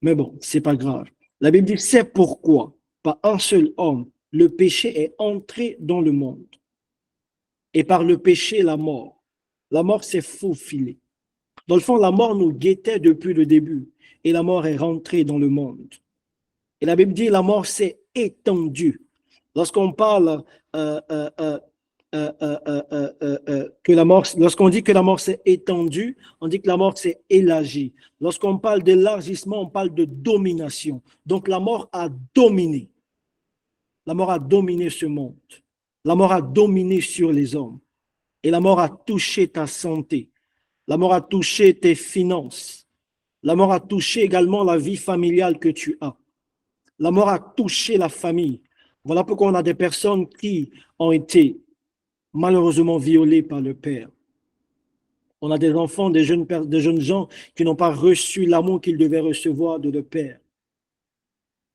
Speaker 4: mais bon, c'est pas grave. La Bible dit, c'est pourquoi, par un seul homme, le péché est entré dans le monde. Et par le péché, la mort. La mort s'est faufilée. Dans le fond, la mort nous guettait depuis le début. Et la mort est rentrée dans le monde. Et la Bible dit, la mort s'est étendue. Lorsqu'on parle lorsqu'on dit que la mort s'est étendue, on dit que la mort s'est élargie. Lorsqu'on parle d'élargissement, on parle de domination. Donc la mort a dominé. La mort a dominé ce monde. La mort a dominé sur les hommes. Et la mort a touché ta santé. La mort a touché tes finances. La mort a touché également la vie familiale que tu as. La mort a touché la famille. Voilà pourquoi on a des personnes qui ont été malheureusement violées par le père. On a des enfants, des jeunes gens qui n'ont pas reçu l'amour qu'ils devaient recevoir de leur père.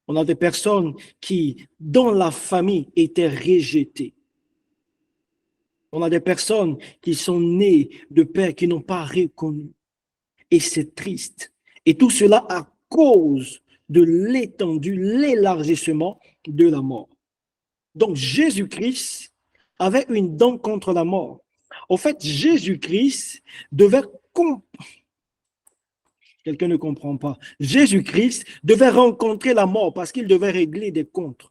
Speaker 4: On a des personnes qui, dans la famille, étaient rejetées. On a des personnes qui sont nées de pères qui n'ont pas reconnu. Et c'est triste. Et tout cela à cause de l'étendue, l'élargissement de la mort. Donc Jésus-Christ avait une dent contre la mort. En fait, Jésus-Christ devait quelqu'un ne comprend pas. Jésus-Christ devait rencontrer la mort parce qu'il devait régler des comptes.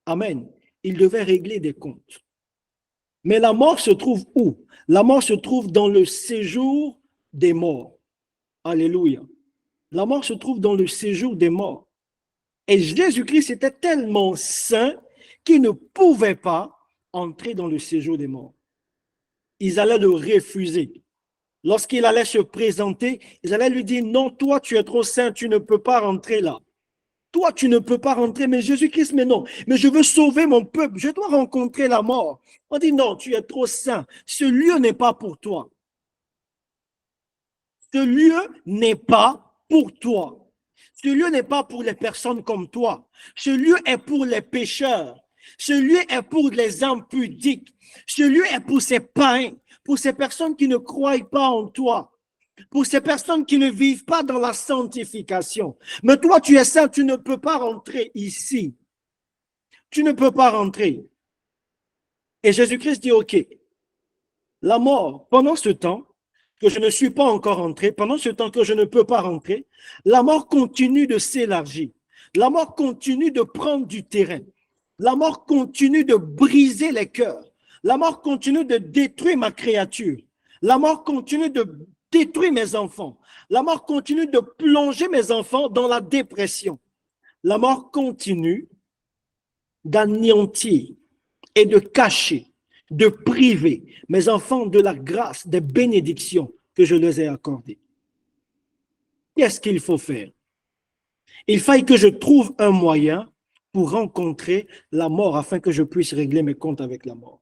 Speaker 4: Amen. Il devait régler des comptes. Mais la mort se trouve où? La mort se trouve dans le séjour des morts. Alléluia. La mort se trouve dans le séjour des morts. Et Jésus-Christ était tellement saint qu'il ne pouvait pas entrer dans le séjour des morts. Ils allaient le refuser. Lorsqu'il allait se présenter, ils allaient lui dire, non, toi, tu es trop saint, tu ne peux pas rentrer là. Toi, tu ne peux pas rentrer, mais Jésus-Christ, mais non, mais je veux sauver mon peuple, je dois rencontrer la mort. On dit, non, tu es trop saint, ce lieu n'est pas pour toi. Ce lieu n'est pas pour toi. Ce lieu n'est pas pour les personnes comme toi. Ce lieu est pour les pécheurs. Ce lieu est pour les âmes pudiques. Ce lieu est pour ces païens, pour ces personnes qui ne croient pas en toi, pour ces personnes qui ne vivent pas dans la sanctification. Mais toi, tu es saint, tu ne peux pas rentrer ici. Tu ne peux pas rentrer. Et Jésus-Christ dit, OK, la mort, pendant ce temps que je ne suis pas encore entré, pendant ce temps que je ne peux pas rentrer, la mort continue de s'élargir. La mort continue de prendre du terrain. La mort continue de briser les cœurs. La mort continue de détruire ma créature. La mort continue de détruire mes enfants. La mort continue de plonger mes enfants dans la dépression. La mort continue d'anéantir et de cacher, de priver mes enfants de la grâce, des bénédictions que je les ai accordées. Qu'est-ce qu'il faut faire? Il faille que je trouve un moyen pour rencontrer la mort afin que je puisse régler mes comptes avec la mort.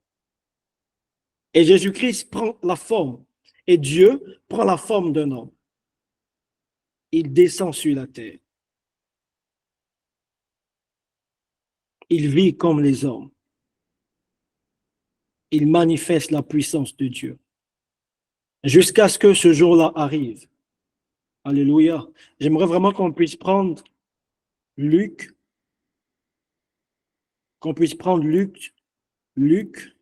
Speaker 4: Et Jésus-Christ prend la forme, et Dieu prend la forme d'un homme. Il descend sur la terre. Il vit comme les hommes. Il manifeste la puissance de Dieu. Jusqu'à ce que ce jour-là arrive. Alléluia. J'aimerais vraiment qu'on puisse prendre Luc. Qu'on puisse prendre Luc,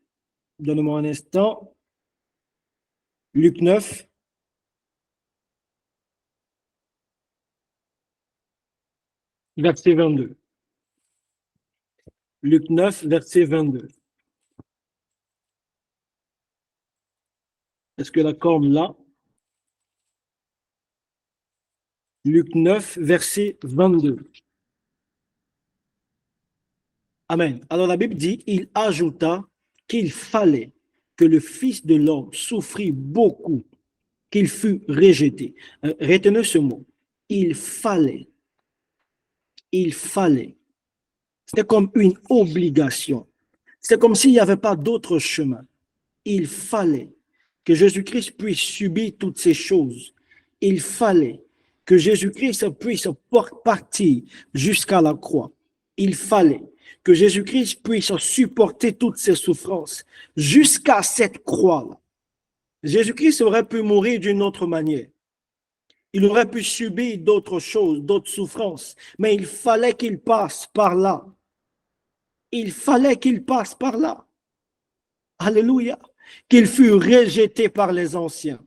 Speaker 4: donne-moi un instant. Luc 9. Verset 22. Luc 9, verset 22. Est-ce que la corne là? Luc 9, verset 22. Amen. Alors la Bible dit, il ajouta qu'il fallait que le Fils de l'homme souffrit beaucoup, qu'il fût rejeté. Retenez ce mot. Il fallait. Il fallait. C'était comme une obligation. C'est comme s'il n'y avait pas d'autre chemin. Il fallait que Jésus-Christ puisse subir toutes ces choses. Il fallait que Jésus-Christ puisse partir jusqu'à la croix. Il fallait que Jésus-Christ puisse supporter toutes ces souffrances jusqu'à cette croix-là. Jésus-Christ aurait pu mourir d'une autre manière. Il aurait pu subir d'autres choses, d'autres souffrances, mais il fallait qu'il passe par là. Il fallait qu'il passe par là. Alléluia. Qu'il fût rejeté par les anciens,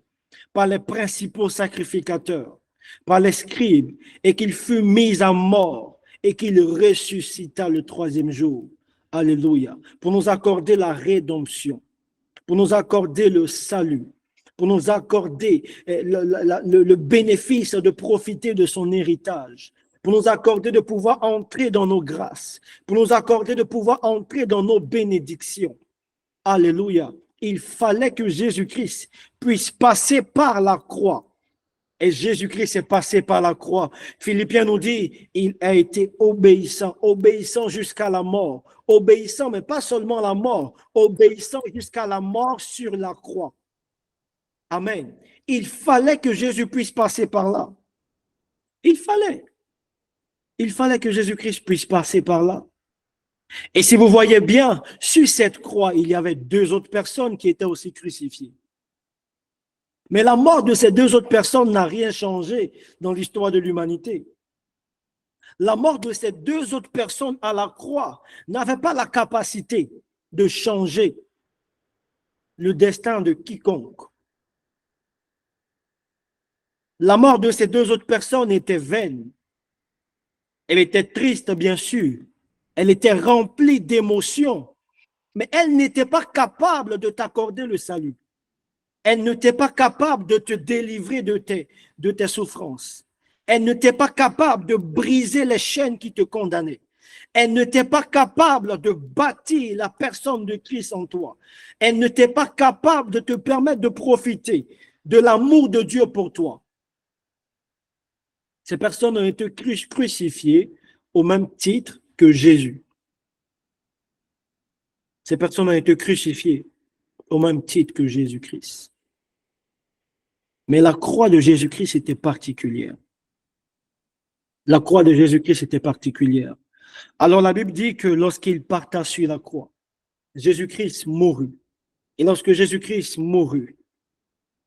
Speaker 4: par les principaux sacrificateurs, par les scribes, et qu'il fût mis à mort, et qu'il ressuscita le troisième jour. Alléluia. Pour nous accorder la rédemption, pour nous accorder le salut, pour nous accorder le bénéfice de profiter de son héritage, pour nous accorder de pouvoir entrer dans nos grâces, pour nous accorder de pouvoir entrer dans nos bénédictions. Alléluia. Il fallait que Jésus-Christ puisse passer par la croix. Et Jésus-Christ est passé par la croix. Philippiens nous dit, il a été obéissant, obéissant jusqu'à la mort. Obéissant, mais pas seulement la mort, obéissant jusqu'à la mort sur la croix. Amen. Il fallait que Jésus puisse passer par là. Il fallait. Il fallait que Jésus-Christ puisse passer par là. Et si vous voyez bien, sur cette croix, il y avait deux autres personnes qui étaient aussi crucifiées. Mais la mort de ces deux autres personnes n'a rien changé dans l'histoire de l'humanité. La mort de ces deux autres personnes à la croix n'avait pas la capacité de changer le destin de quiconque. La mort de ces deux autres personnes était vaine. Elle était triste, bien sûr. Elle était remplie d'émotions. Mais elle n'était pas capable de t'accorder le salut. Elle n'était pas capable de te délivrer de tes souffrances. Elle n'était pas capable de briser les chaînes qui te condamnaient. Elle n'était pas capable de bâtir la personne de Christ en toi. Elle n'était pas capable de te permettre de profiter de l'amour de Dieu pour toi. Ces personnes ont été crucifiées au même titre que Jésus. Ces personnes ont été crucifiées au même titre que Jésus-Christ. Mais la croix de Jésus-Christ était particulière. La croix de Jésus-Christ était particulière. Alors la Bible dit que lorsqu'il parta sur la croix, Jésus-Christ mourut. Et lorsque Jésus-Christ mourut,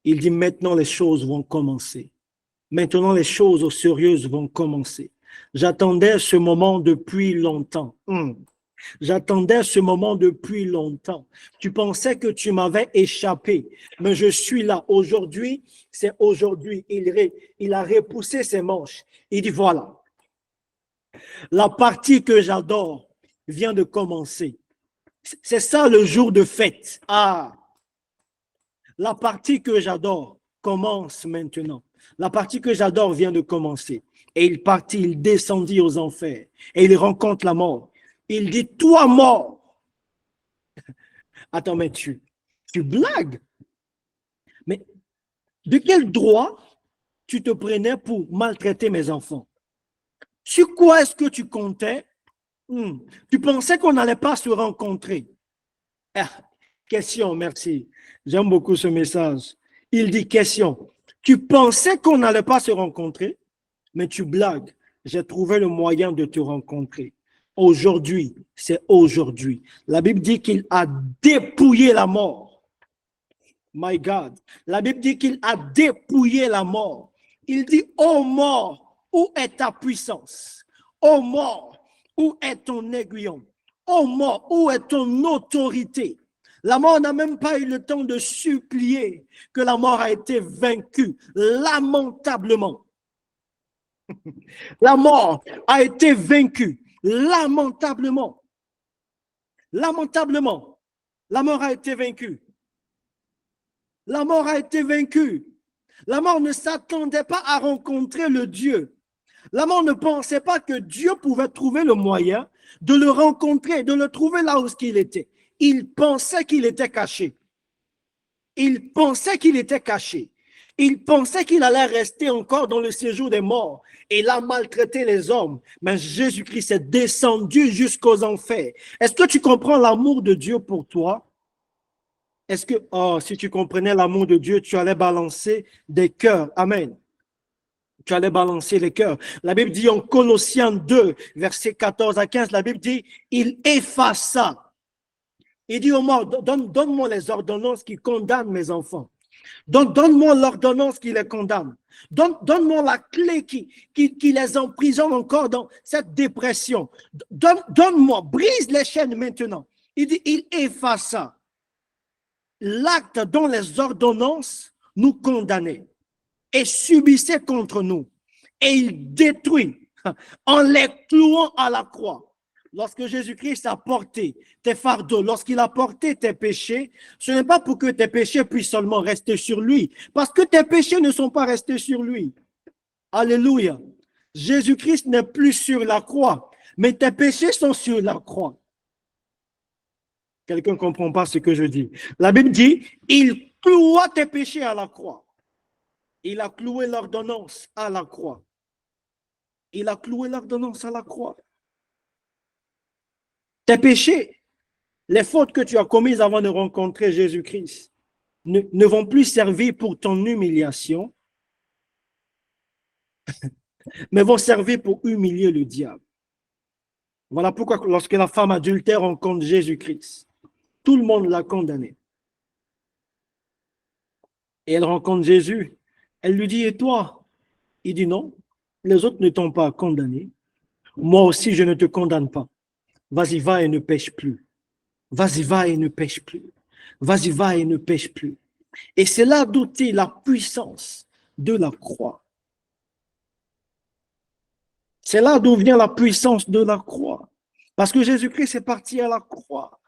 Speaker 4: il dit maintenant les choses vont commencer. Maintenant les choses sérieuses vont commencer. J'attendais ce moment depuis longtemps. J'attendais ce moment depuis longtemps. Tu pensais que tu m'avais échappé, mais je suis là. Aujourd'hui, c'est aujourd'hui. Il a repoussé ses manches. Il dit voilà, la partie que j'adore vient de commencer. C'est ça le jour de fête. Ah, la partie que j'adore commence maintenant. La partie que j'adore vient de commencer. Et il partit, il descendit aux enfers et il rencontre la mort. Il dit, toi mort. Attends, mais tu blagues. Mais de quel droit tu te prenais pour maltraiter mes enfants? Sur quoi est-ce que tu comptais? Tu pensais qu'on n'allait pas se rencontrer? Ah, question, merci. J'aime beaucoup ce message. Il dit, question, tu pensais qu'on n'allait pas se rencontrer? Mais tu blagues. J'ai trouvé le moyen de te rencontrer. Aujourd'hui, c'est aujourd'hui. La Bible dit qu'il a dépouillé la mort. My God. La Bible dit qu'il a dépouillé la mort. Il dit, ô mort, où est ta puissance? Ô mort, où est ton aiguillon? Ô mort, où est ton autorité? La mort n'a même pas eu le temps de supplier que la mort a été vaincue lamentablement. La mort a été vaincue lamentablement. Lamentablement. La mort a été vaincue. La mort a été vaincue. La mort ne s'attendait pas à rencontrer le Dieu. La mort ne pensait pas que Dieu pouvait trouver le moyen de le rencontrer, de le trouver là où il était. Il pensait qu'il était caché. Il pensait qu'il était caché. Il pensait qu'il allait rester encore dans le séjour des morts. Et il a maltraité les hommes. Mais Jésus-Christ est descendu jusqu'aux enfers. Est-ce que tu comprends l'amour de Dieu pour toi? Est-ce que, si tu comprenais l'amour de Dieu, tu allais balancer des cœurs. Amen. Tu allais balancer les cœurs. La Bible dit en Colossiens 2, versets 14 à 15, la Bible dit, il effaça. Il dit au mort, donne-moi les ordonnances qui condamnent mes enfants. Donne-moi l'ordonnance qui les condamne. Donne-moi la clé qui les emprisonne encore dans cette dépression. Donne-moi, brise les chaînes maintenant. Il dit, il effaça l'acte dont les ordonnances nous condamnaient et subissaient contre nous. Et il détruit en les clouant à la croix. Lorsque Jésus-Christ a porté tes fardeaux, lorsqu'il a porté tes péchés, ce n'est pas pour que tes péchés puissent seulement rester sur lui, parce que tes péchés ne sont pas restés sur lui. Alléluia. Jésus-Christ n'est plus sur la croix, mais tes péchés sont sur la croix. Quelqu'un ne comprend pas ce que je dis. La Bible dit, il cloua tes péchés à la croix. Il a cloué l'ordonnance à la croix. Il a cloué l'ordonnance à la croix. Tes péchés, les fautes que tu as commises avant de rencontrer Jésus-Christ ne vont plus servir pour ton humiliation, mais vont servir pour humilier le diable. Voilà pourquoi lorsque la femme adultère rencontre Jésus-Christ, tout le monde l'a condamné. Et elle rencontre Jésus. Elle lui dit, et toi? Il dit, non, les autres ne t'ont pas condamné. Moi aussi, je ne te condamne pas. Vas-y, va et ne pêche plus. Vas-y, va et ne pêche plus. Vas-y, va et ne pêche plus. Et c'est là d'où est la puissance de la croix. C'est là d'où vient la puissance de la croix. Parce que Jésus-Christ est parti à la croix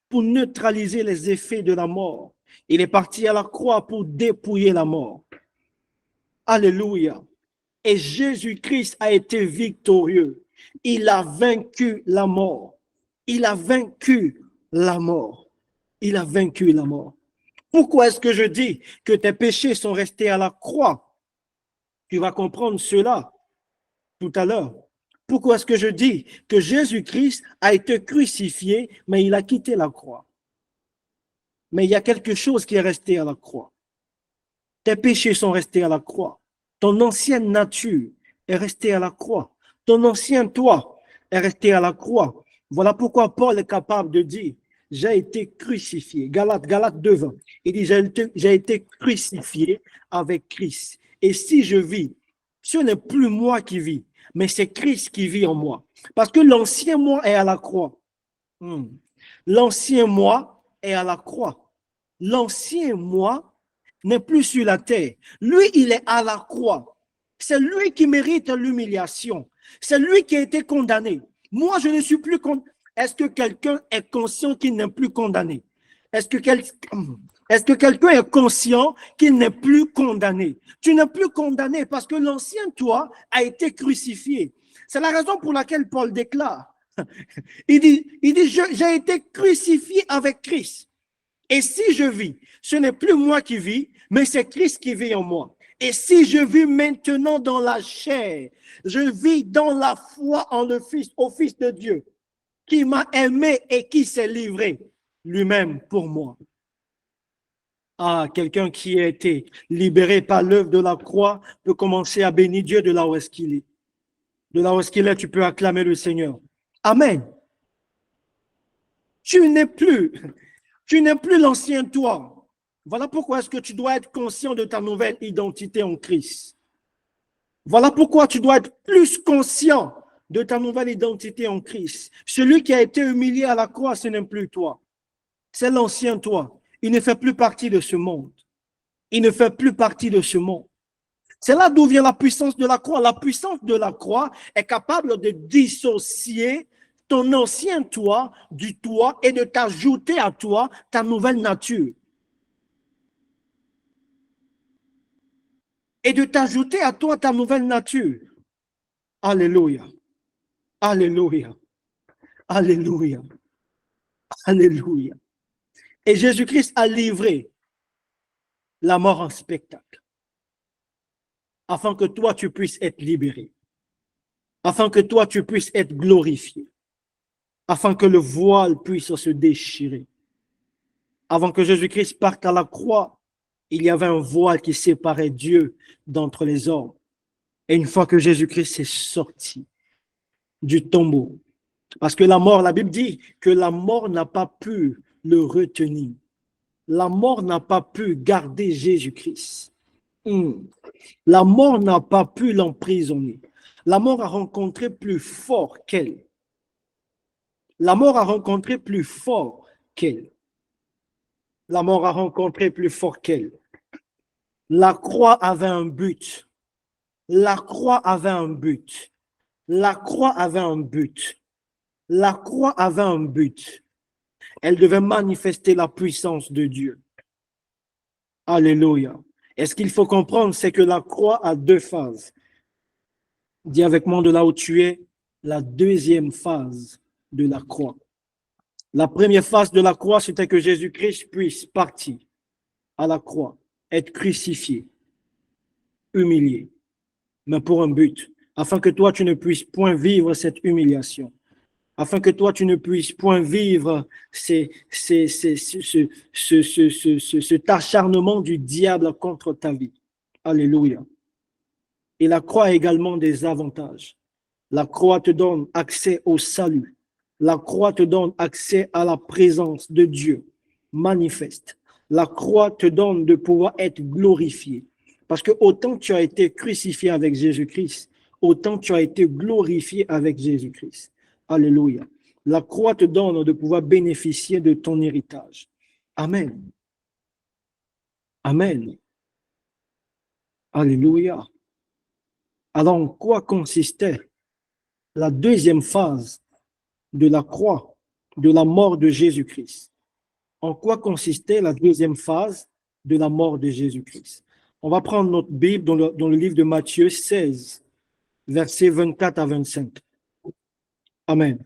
Speaker 4: pour neutraliser les effets de la mort. Il est parti à la croix pour dépouiller la mort. Alléluia. Et Jésus-Christ a été victorieux. Il a vaincu la mort. Il a vaincu la mort. Il a vaincu la mort. Pourquoi est-ce que je dis que tes péchés sont restés à la croix? Tu vas comprendre cela tout à l'heure. Pourquoi est-ce que je dis que Jésus-Christ a été crucifié, mais il a quitté la croix? Mais il y a quelque chose qui est resté à la croix. Tes péchés sont restés à la croix. Ton ancienne nature est restée à la croix. Ton ancien toi est resté à la croix. Voilà pourquoi Paul est capable de dire, j'ai été crucifié. Galates 2:20. Il dit, j'ai été crucifié avec Christ. Et si je vis, ce n'est plus moi qui vis, mais c'est Christ qui vit en moi. Parce que l'ancien moi est à la croix. L'ancien moi est à la croix. L'ancien moi n'est plus sur la terre. Lui, il est à la croix. C'est lui qui mérite l'humiliation. C'est lui qui a été condamné. Moi, je ne suis plus condamné. Est-ce que quelqu'un est conscient qu'il n'est plus condamné? Est-ce que quelqu'un est conscient qu'il n'est plus condamné? Tu n'es plus condamné parce que l'ancien toi a été crucifié. C'est la raison pour laquelle Paul déclare. Il dit, j'ai été crucifié avec Christ. Et si je vis, ce n'est plus moi qui vis, mais c'est Christ qui vit en moi. Et si je vis maintenant dans la chair, je vis dans la foi en le Fils, au Fils de Dieu, qui m'a aimé et qui s'est livré lui-même pour moi. Ah, quelqu'un qui a été libéré par l'œuvre de la croix peut commencer à bénir Dieu de là où est-ce qu'il est. De là où est-ce qu'il est, tu peux acclamer le Seigneur. Amen. Tu n'es plus l'ancien toi. Voilà pourquoi est-ce que tu dois être conscient de ta nouvelle identité en Christ. Voilà pourquoi tu dois être plus conscient de ta nouvelle identité en Christ. Celui qui a été humilié à la croix, ce n'est plus toi. C'est l'ancien toi. Il ne fait plus partie de ce monde. Il ne fait plus partie de ce monde. C'est là d'où vient la puissance de la croix. La puissance de la croix est capable de dissocier ton ancien toi du toi et de t'ajouter à toi ta nouvelle nature. Et de t'ajouter à toi ta nouvelle nature. Alléluia. Alléluia. Alléluia. Alléluia. Et Jésus-Christ a livré la mort en spectacle. Afin que toi, tu puisses être libéré. Afin que toi, tu puisses être glorifié. Afin que le voile puisse se déchirer. Avant que Jésus-Christ parte à la croix, il y avait un voile qui séparait Dieu d'entre les hommes. Et une fois que Jésus-Christ est sorti du tombeau, parce que la mort, la Bible dit que la mort n'a pas pu le retenir. La mort n'a pas pu garder Jésus-Christ. La mort n'a pas pu l'emprisonner. La mort a rencontré plus fort qu'elle. La mort a rencontré plus fort qu'elle. La mort a rencontré plus fort qu'elle. La croix avait un but. La croix avait un but. La croix avait un but. La croix avait un but. Elle devait manifester la puissance de Dieu. Alléluia. Et ce qu'il faut comprendre, c'est que la croix a deux phases. Dis avec moi de là où tu es, la deuxième phase de la croix. La première phase de la croix, c'était que Jésus-Christ puisse partir à la croix, être crucifié, humilié, mais pour un but, afin que toi, tu ne puisses point vivre cette humiliation, afin que toi, tu ne puisses point vivre cet acharnement du diable contre ta vie. Alléluia. Et la croix a également des avantages. La croix te donne accès au salut. La croix te donne accès à la présence de Dieu manifeste. la croix te donne de pouvoir être glorifié. Parce que autant tu as été crucifié avec Jésus-Christ, autant tu as été glorifié avec Jésus-Christ. Alléluia. La croix te donne de pouvoir bénéficier de ton héritage. Amen. Amen. Alléluia. Alors, en quoi consistait la deuxième phase de la croix, de la mort de Jésus-Christ? En quoi consistait la deuxième phase de la mort de Jésus-Christ? On va prendre notre Bible dans le livre de Matthieu 16, versets 24 à 25. Amen.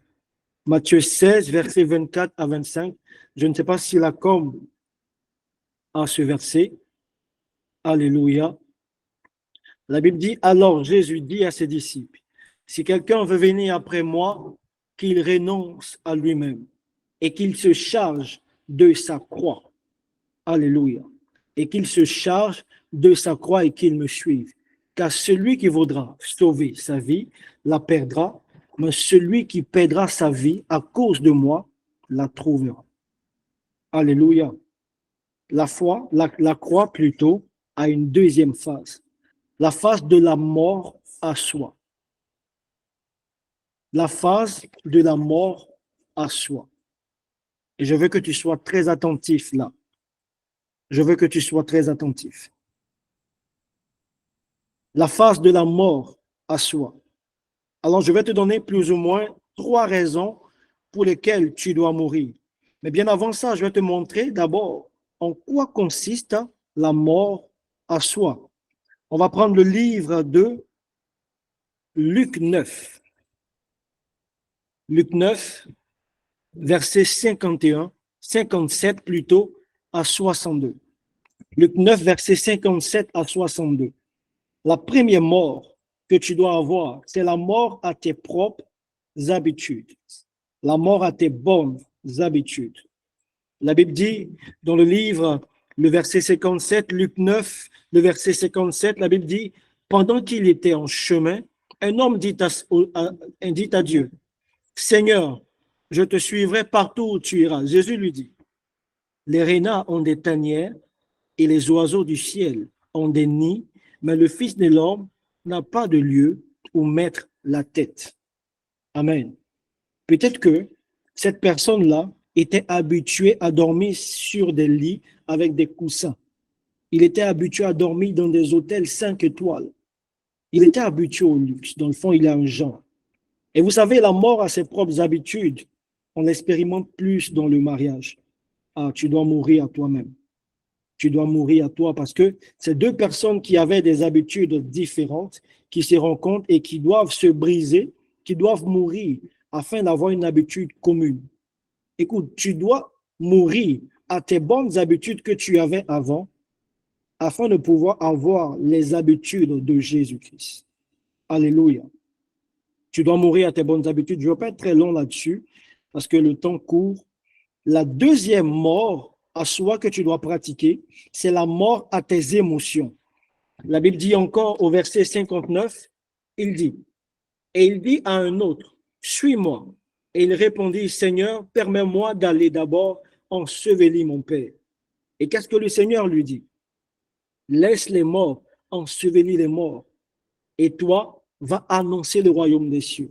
Speaker 4: Matthieu 16, versets 24 à 25. Je ne sais pas si la com a ce verset. Alléluia. La Bible dit, alors Jésus dit à ses disciples, si quelqu'un veut venir après moi, qu'il renonce à lui-même et qu'il se charge de sa croix. Alléluia. Et qu'il se charge de sa croix et qu'il me suive. Car celui qui voudra sauver sa vie la perdra, mais celui qui perdra sa vie à cause de moi la trouvera. Alléluia. La foi, la croix plutôt, a une deuxième phase. La phase de la mort à soi. La phase de la mort à soi. Et je veux que tu sois très attentif là. Je veux que tu sois très attentif. La phase de la mort à soi. Alors, je vais te donner plus ou moins 3 raisons pour lesquelles tu dois mourir. Mais bien avant ça, je vais te montrer d'abord en quoi consiste la mort à soi. On va prendre le livre de Luc 9. Luc 9, verset 51, 57 plutôt à 62. Luc 9, verset 57 à 62. La première mort que tu dois avoir, c'est la mort à tes propres habitudes. La mort à tes bonnes habitudes. La Bible dit dans le livre, le verset 57, Luc 9, le verset 57, la Bible dit, pendant qu'il était en chemin, un homme dit à Dieu, Seigneur, je te suivrai partout où tu iras. Jésus lui dit, les renards ont des tanières et les oiseaux du ciel ont des nids, mais le Fils de l'homme n'a pas de lieu où mettre la tête. Amen. Peut-être que cette personne-là était habituée à dormir sur des lits avec des coussins. Il était habitué à dormir dans des hôtels 5 étoiles. Il était habitué au luxe. Dans le fond, il est un genre. Et vous savez, la mort a ses propres habitudes. On l'expérimente plus dans le mariage. Ah, tu dois mourir à toi-même. Tu dois mourir à toi parce que c'est 2 personnes qui avaient des habitudes différentes, qui se rencontrent et qui doivent se briser, qui doivent mourir afin d'avoir une habitude commune. Écoute, tu dois mourir à tes bonnes habitudes que tu avais avant afin de pouvoir avoir les habitudes de Jésus-Christ. Alléluia. Tu dois mourir à tes bonnes habitudes. Je ne vais pas être très long là-dessus parce que le temps court. La deuxième mort à soi que tu dois pratiquer, c'est la mort à tes émotions. La Bible dit encore au verset 59, il dit, et il dit à un autre, suis-moi. Et il répondit, Seigneur, permets-moi d'aller d'abord ensevelir mon père. Et qu'est-ce que le Seigneur lui dit? Laisse les morts ensevelir les morts. Et toi, va annoncer le royaume des cieux.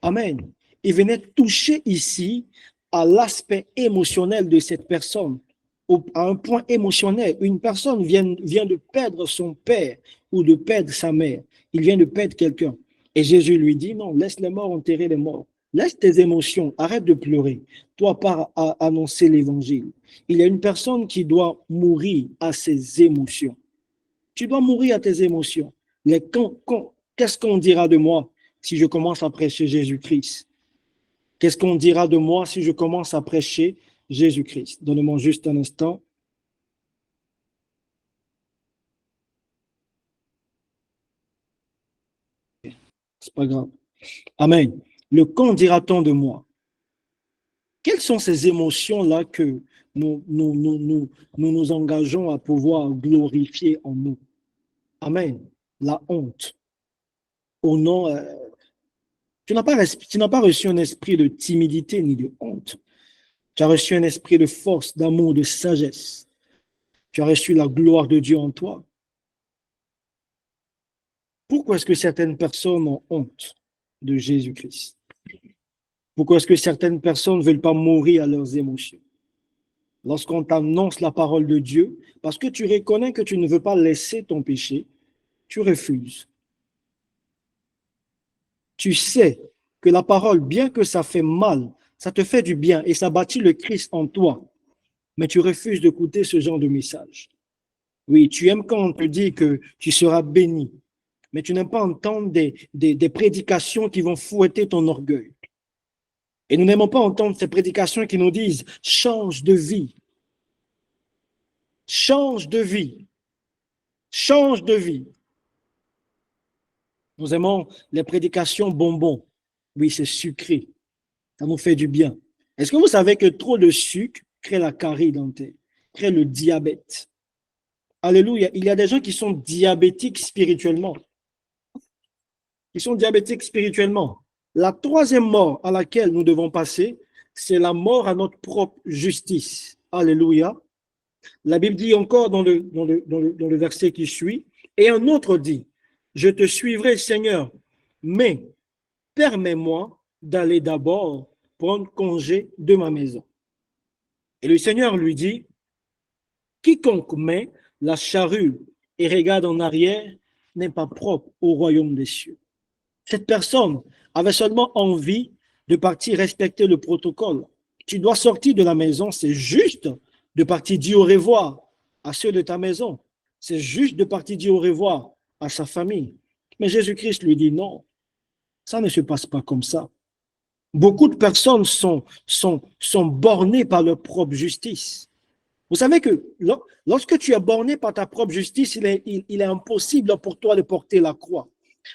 Speaker 4: Amen. Il venait toucher ici à l'aspect émotionnel de cette personne, à un point émotionnel. Une personne vient de perdre son père ou de perdre sa mère. Il vient de perdre quelqu'un. Et Jésus lui dit, non, laisse les morts enterrer les morts. Laisse tes émotions, arrête de pleurer. Toi, pars à annoncer l'évangile. Il y a une personne qui doit mourir à ses émotions. Tu dois mourir à tes émotions. Mais qu'est-ce qu'on dira de moi si je commence à prêcher Jésus-Christ? Qu'est-ce qu'on dira de moi si je commence à prêcher Jésus-Christ? Donnez-moi juste un instant. C'est pas grave. Amen. Le qu'en dira-t-on de moi? Quelles sont ces émotions-là que nous engageons à pouvoir glorifier en nous? Amen. La honte. Au nom, tu n'as pas reçu un esprit de timidité ni de honte. Tu as reçu un esprit de force, d'amour, de sagesse. Tu as reçu la gloire de Dieu en toi. Pourquoi est-ce que certaines personnes ont honte de Jésus-Christ? Pourquoi est-ce que certaines personnes ne veulent pas mourir à leurs émotions? Lorsqu'on t'annonce la parole de Dieu, parce que tu reconnais que tu ne veux pas laisser ton péché, tu refuses. Tu sais que la parole, bien que ça fait mal, ça te fait du bien et ça bâtit le Christ en toi, mais tu refuses d'écouter ce genre de message. Oui, tu aimes quand on te dit que tu seras béni, mais tu n'aimes pas entendre des prédications qui vont fouetter ton orgueil. Et nous n'aimons pas entendre ces prédications qui nous disent « change de vie ». Change de vie. Change de vie. Nous aimons les prédications bonbons. Oui, c'est sucré. Ça nous fait du bien. Est-ce que vous savez que trop de sucre crée la carie dentaire, crée le diabète? Alléluia. Il y a des gens qui sont diabétiques spirituellement. Ils sont diabétiques spirituellement. La troisième mort à laquelle nous devons passer, c'est la mort à notre propre justice. Alléluia. La Bible dit encore dans le verset qui suit, et un autre dit, je te suivrai, Seigneur, mais permets-moi d'aller d'abord prendre congé de ma maison. Et le Seigneur lui dit, quiconque met la charrue et regarde en arrière n'est pas propre au royaume des cieux. Cette personne avait seulement envie de partir respecter le protocole. Tu dois sortir de la maison, c'est juste de partir dire au revoir à ceux de ta maison. C'est juste de partir dire au revoir à sa famille. Mais Jésus-Christ lui dit non, ça ne se passe pas comme ça. Beaucoup de personnes sont bornées par leur propre justice. Vous savez que lorsque tu es borné par ta propre justice, il est impossible pour toi de porter la croix.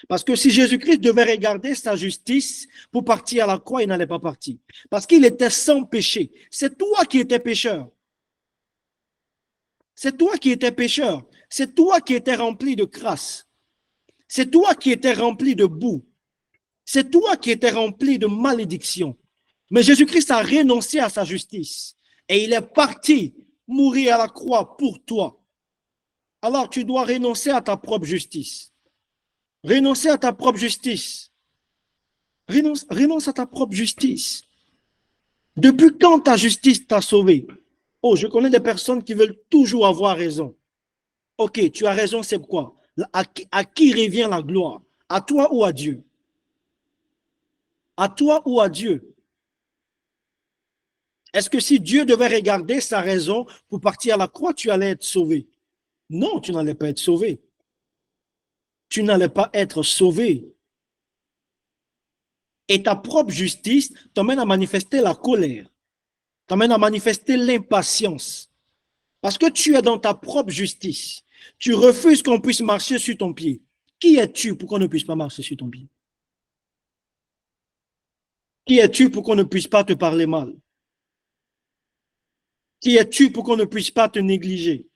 Speaker 4: Parce que si Jésus-Christ devait regarder sa justice pour partir à la croix, il n'allait pas partir. Parce qu'il était sans péché. C'est toi qui étais pécheur. C'est toi qui étais pécheur. C'est toi qui étais rempli de crasse. C'est toi qui étais rempli de boue. C'est toi qui étais rempli de malédiction. Mais Jésus-Christ a renoncé à sa justice. Et il est parti mourir à la croix pour toi. Alors tu dois renoncer à ta propre justice. Renoncer à ta propre justice. Renonce à ta propre justice. Depuis quand ta justice t'a sauvé? Oh, je connais des personnes qui veulent toujours avoir raison. Ok, tu as raison, c'est quoi? À qui revient la gloire? À toi ou à Dieu? À toi ou à Dieu? Est-ce que si Dieu devait regarder sa raison pour partir à la croix, tu allais être sauvé? Non, tu n'allais pas être sauvé. Tu n'allais pas être sauvé. Et ta propre justice t'emmène à manifester la colère, t'emmène à manifester l'impatience. Parce que tu es dans ta propre justice. Tu refuses qu'on puisse marcher sur ton pied. Qui es-tu pour qu'on ne puisse pas marcher sur ton pied? Qui es-tu pour qu'on ne puisse pas te parler mal? Qui es-tu pour qu'on ne puisse pas te négliger?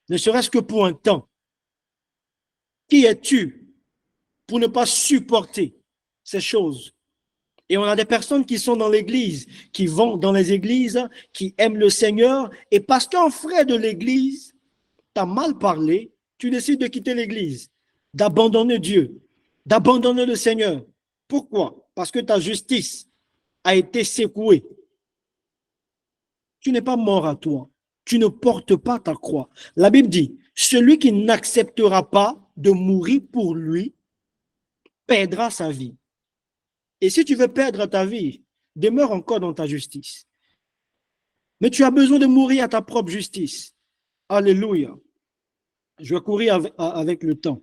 Speaker 4: Ne serait-ce que pour un temps. Qui es-tu pour ne pas supporter ces choses? Et on a des personnes qui sont dans l'église, qui vont dans les églises, qui aiment le Seigneur, et parce qu'un frère de l'église t'a mal parlé, tu décides de quitter l'église, d'abandonner Dieu, d'abandonner le Seigneur. Pourquoi? Parce que ta justice a été secouée. Tu n'es pas mort à toi. Tu ne portes pas ta croix. La Bible dit, celui qui n'acceptera pas de mourir pour lui perdra sa vie. Et si tu veux perdre ta vie, demeure encore dans ta justice. Mais tu as besoin de mourir à ta propre justice. Alléluia. Je vais courir avec le temps.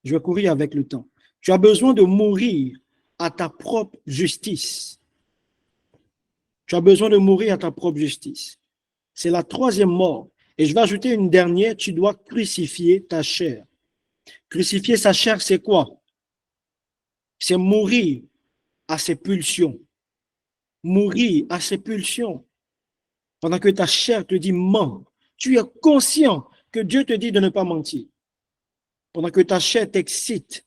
Speaker 4: Je vais courir avec le temps. Tu as besoin de mourir à ta propre justice. Tu as besoin de mourir à ta propre justice. C'est la troisième mort. Et je vais ajouter une dernière, tu dois crucifier ta chair. Crucifier sa chair, c'est quoi? C'est mourir à ses pulsions. Mourir à ses pulsions. Pendant que ta chair te dit mens, tu es conscient que Dieu te dit de ne pas mentir. Pendant que ta chair t'excite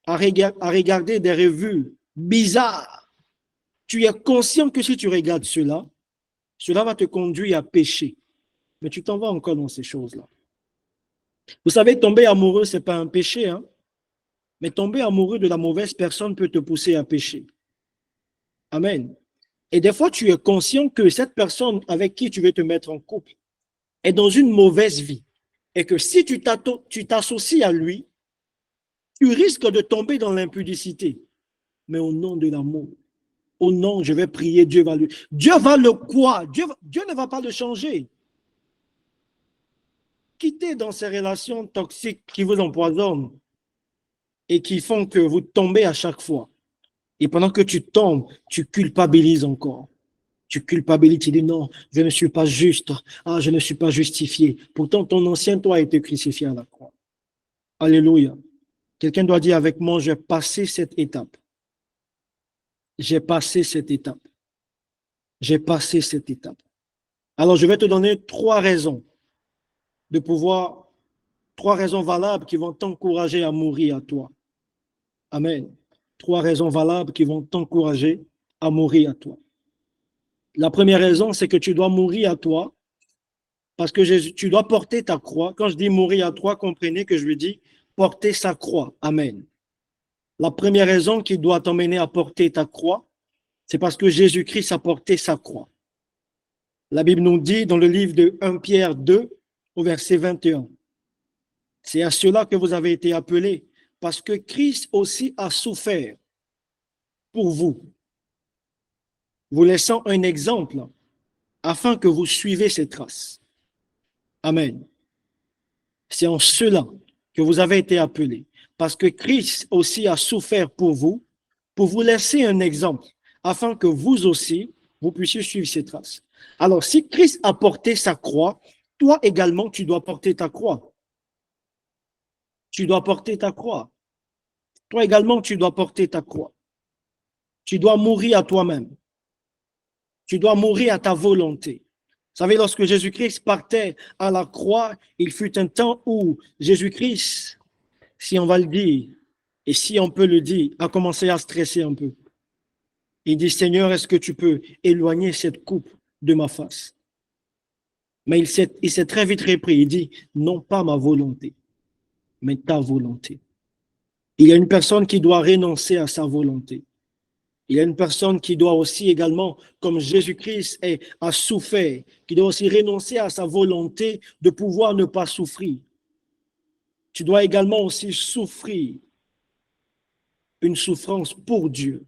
Speaker 4: à regarder des revues bizarres, tu es conscient que si tu regardes cela, cela va te conduire à pécher. mais tu t'en vas encore dans ces choses-là. Vous savez, tomber amoureux, ce n'est pas un péché, hein? Mais tomber amoureux de la mauvaise personne peut te pousser à pécher. Amen. Et des fois, tu es conscient que cette personne avec qui tu veux te mettre en couple est dans une mauvaise vie. Et que si tu t'associes à lui, tu risques de tomber dans l'impudicité. Mais au nom de l'amour, au nom, je vais prier, Dieu va le quoi? Dieu ne va pas le changer. Quittez dans ces relations toxiques qui vous empoisonnent et qui font que vous tombez à chaque fois. Et pendant que tu tombes, tu culpabilises encore. Tu culpabilises, tu dis non, je ne suis pas juste. Ah, je ne suis pas justifié. Pourtant, ton ancien toi a été crucifié à la croix. Alléluia. Quelqu'un doit dire avec moi, j'ai passé cette étape. J'ai passé cette étape. J'ai passé cette étape. Alors, je vais te donner trois raisons valables qui vont t'encourager à mourir à toi. Amen. Trois raisons valables qui vont t'encourager à mourir à toi. La première raison, c'est que tu dois mourir à toi parce que tu dois porter ta croix. Quand je dis mourir à toi, comprenez que je lui dis porter sa croix. Amen. La première raison qui doit t'emmener à porter ta croix, c'est parce que Jésus-Christ a porté sa croix. La Bible nous dit dans le livre de 1 Pierre 2, au verset 21, c'est à cela que vous avez été appelés, parce que Christ aussi a souffert pour vous, vous laissant un exemple afin que vous suivez ses traces. Amen. C'est en cela que vous avez été appelés, parce que Christ aussi a souffert pour vous laisser un exemple, afin que vous aussi, vous puissiez suivre ses traces. Alors, si Christ a porté sa croix, toi également, tu dois porter ta croix. Tu dois porter ta croix. Toi également, tu dois porter ta croix. Tu dois mourir à toi-même. Tu dois mourir à ta volonté. Vous savez, lorsque Jésus-Christ partait à la croix, il fut un temps où Jésus-Christ, si on va le dire, et si on peut le dire, a commencé à stresser un peu. Il dit, Seigneur, est-ce que tu peux éloigner cette coupe de ma face? Mais il s'est très vite repris. Il dit, non pas ma volonté, mais ta volonté. Il y a une personne qui doit renoncer à sa volonté. Il y a une personne qui doit aussi également, comme Jésus-Christ a souffert, qui doit aussi renoncer à sa volonté de pouvoir ne pas souffrir. Tu dois également aussi souffrir une souffrance pour Dieu.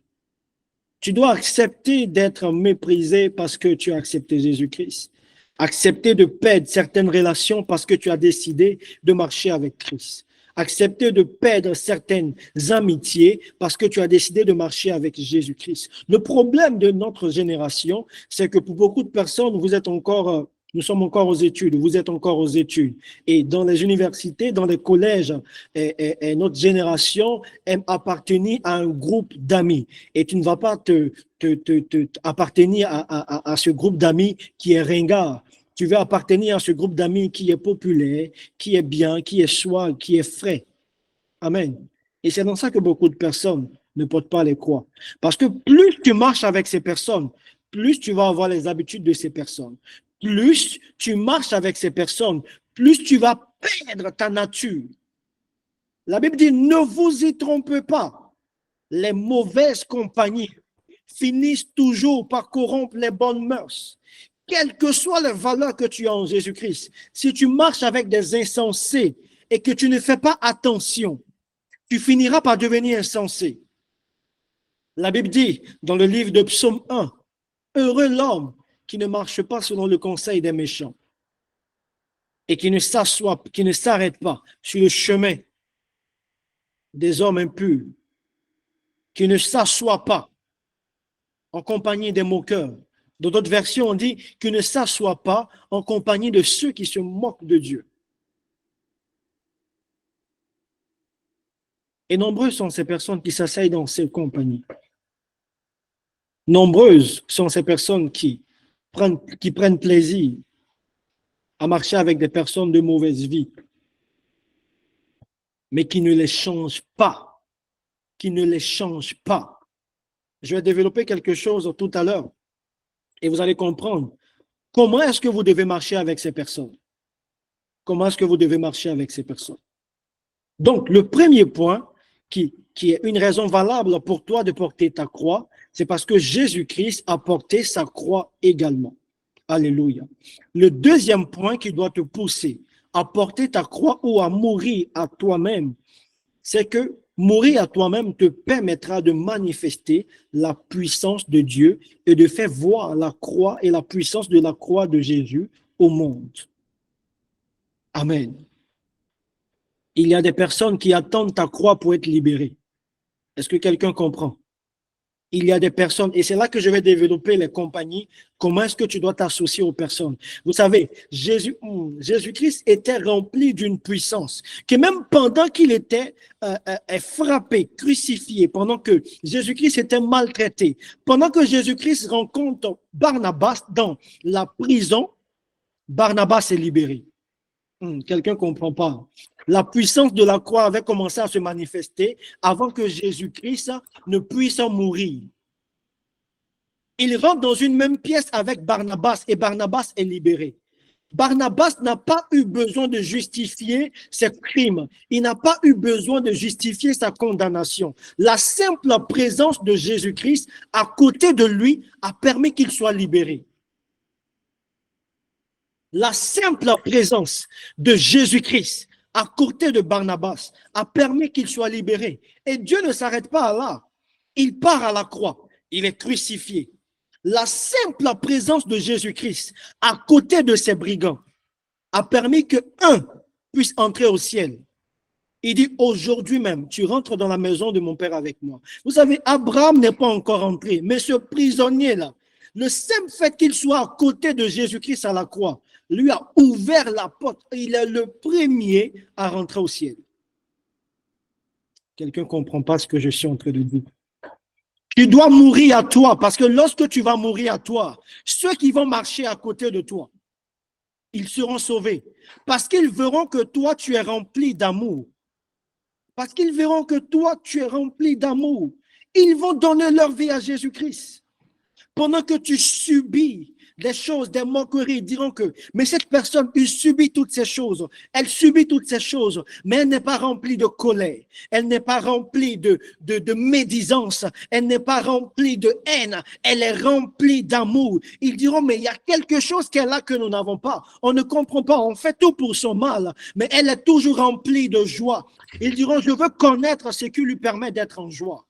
Speaker 4: Tu dois accepter d'être méprisé parce que tu as accepté Jésus-Christ. Accepter de perdre certaines relations parce que tu as décidé de marcher avec Christ. Accepter de perdre certaines amitiés parce que tu as décidé de marcher avec Jésus-Christ. Le problème de notre génération, c'est que pour beaucoup de personnes, nous sommes encore aux études, vous êtes encore aux études. Et dans les universités, dans les collèges, notre génération aime appartenir à un groupe d'amis. Et tu ne vas pas appartenir à ce groupe d'amis qui est ringard. Tu veux appartenir à ce groupe d'amis qui est populaire, qui est bien, qui est soie, qui est frais. Amen. Et c'est dans ça que beaucoup de personnes ne portent pas les croix. Parce que plus tu marches avec ces personnes, plus tu vas avoir les habitudes de ces personnes. Plus tu marches avec ces personnes, plus tu vas perdre ta nature. La Bible dit, ne vous y trompez pas. Les mauvaises compagnies finissent toujours par corrompre les bonnes mœurs. Quelles que soient les valeurs que tu as en Jésus-Christ, si tu marches avec des insensés et que tu ne fais pas attention, tu finiras par devenir insensé. La Bible dit dans le livre de Psaume 1, heureux l'homme qui ne marche pas selon le conseil des méchants et qui ne s'arrête pas sur le chemin des hommes impurs, qui ne s'assoit pas en compagnie des moqueurs. Dans d'autres versions, on dit qu'il ne s'assoit pas en compagnie de ceux qui se moquent de Dieu. Et nombreuses sont ces personnes qui s'asseyent dans ces compagnies. Nombreuses sont ces personnes qui prennent plaisir à marcher avec des personnes de mauvaise vie, mais qui ne les changent pas. Qui ne les changent pas. Je vais développer quelque chose tout à l'heure et vous allez comprendre Comment est-ce que vous devez marcher avec ces personnes? Comment est-ce que vous devez marcher avec ces personnes? Donc, le premier point qui est une raison valable pour toi de porter ta croix, c'est parce que Jésus-Christ a porté sa croix également. Alléluia. Le deuxième point qui doit te pousser à porter ta croix ou à mourir à toi-même, c'est que mourir à toi-même te permettra de manifester la puissance de Dieu et de faire voir la croix et la puissance de la croix de Jésus au monde. Amen. Il y a des personnes qui attendent ta croix pour être libérées. Est-ce que quelqu'un comprend? Il y a des personnes, et c'est là que je vais développer les compagnies, comment est-ce que tu dois t'associer aux personnes. Vous savez, Jésus-Christ était rempli d'une puissance, que même pendant qu'il était frappé, crucifié, pendant que Jésus-Christ était maltraité, pendant que Jésus-Christ rencontre Barnabas dans la prison, Barnabas est libéré. Quelqu'un ne comprend pas. La puissance de la croix avait commencé à se manifester avant que Jésus-Christ ne puisse en mourir. Il rentre dans une même pièce avec Barnabas et Barnabas est libéré. Barnabas n'a pas eu besoin de justifier ses crimes. Il n'a pas eu besoin de justifier sa condamnation. La simple présence de Jésus-Christ à côté de lui a permis qu'il soit libéré. La simple présence de Jésus-Christ à côté de Barnabas a permis qu'il soit libéré. Et Dieu ne s'arrête pas là. Il part à la croix. Il est crucifié. La simple présence de Jésus-Christ à côté de ces brigands a permis que un puisse entrer au ciel. Il dit, aujourd'hui même, tu rentres dans la maison de mon Père avec moi. Vous savez, Abraham n'est pas encore entré, mais ce prisonnier-là, le simple fait qu'il soit à côté de Jésus-Christ à la croix, lui a ouvert la porte. Il est le premier à rentrer au ciel. Quelqu'un ne comprend pas ce que je suis en train de dire. Tu dois mourir à toi, parce que lorsque tu vas mourir à toi, ceux qui vont marcher à côté de toi, ils seront sauvés. Parce qu'ils verront que toi, tu es rempli d'amour. Parce qu'ils verront que toi, tu es rempli d'amour. Ils vont donner leur vie à Jésus-Christ. Pendant que tu subis des choses, des moqueries, ils diront que, mais cette personne, il subit toutes ces choses. Elle subit toutes ces choses, mais elle n'est pas remplie de colère. Elle n'est pas remplie de médisance. Elle n'est pas remplie de haine. Elle est remplie d'amour. Ils diront, mais il y a quelque chose qu'elle a que nous n'avons pas. On ne comprend pas. On fait tout pour son mal, mais elle est toujours remplie de joie. Ils diront, je veux connaître ce qui lui permet d'être en joie.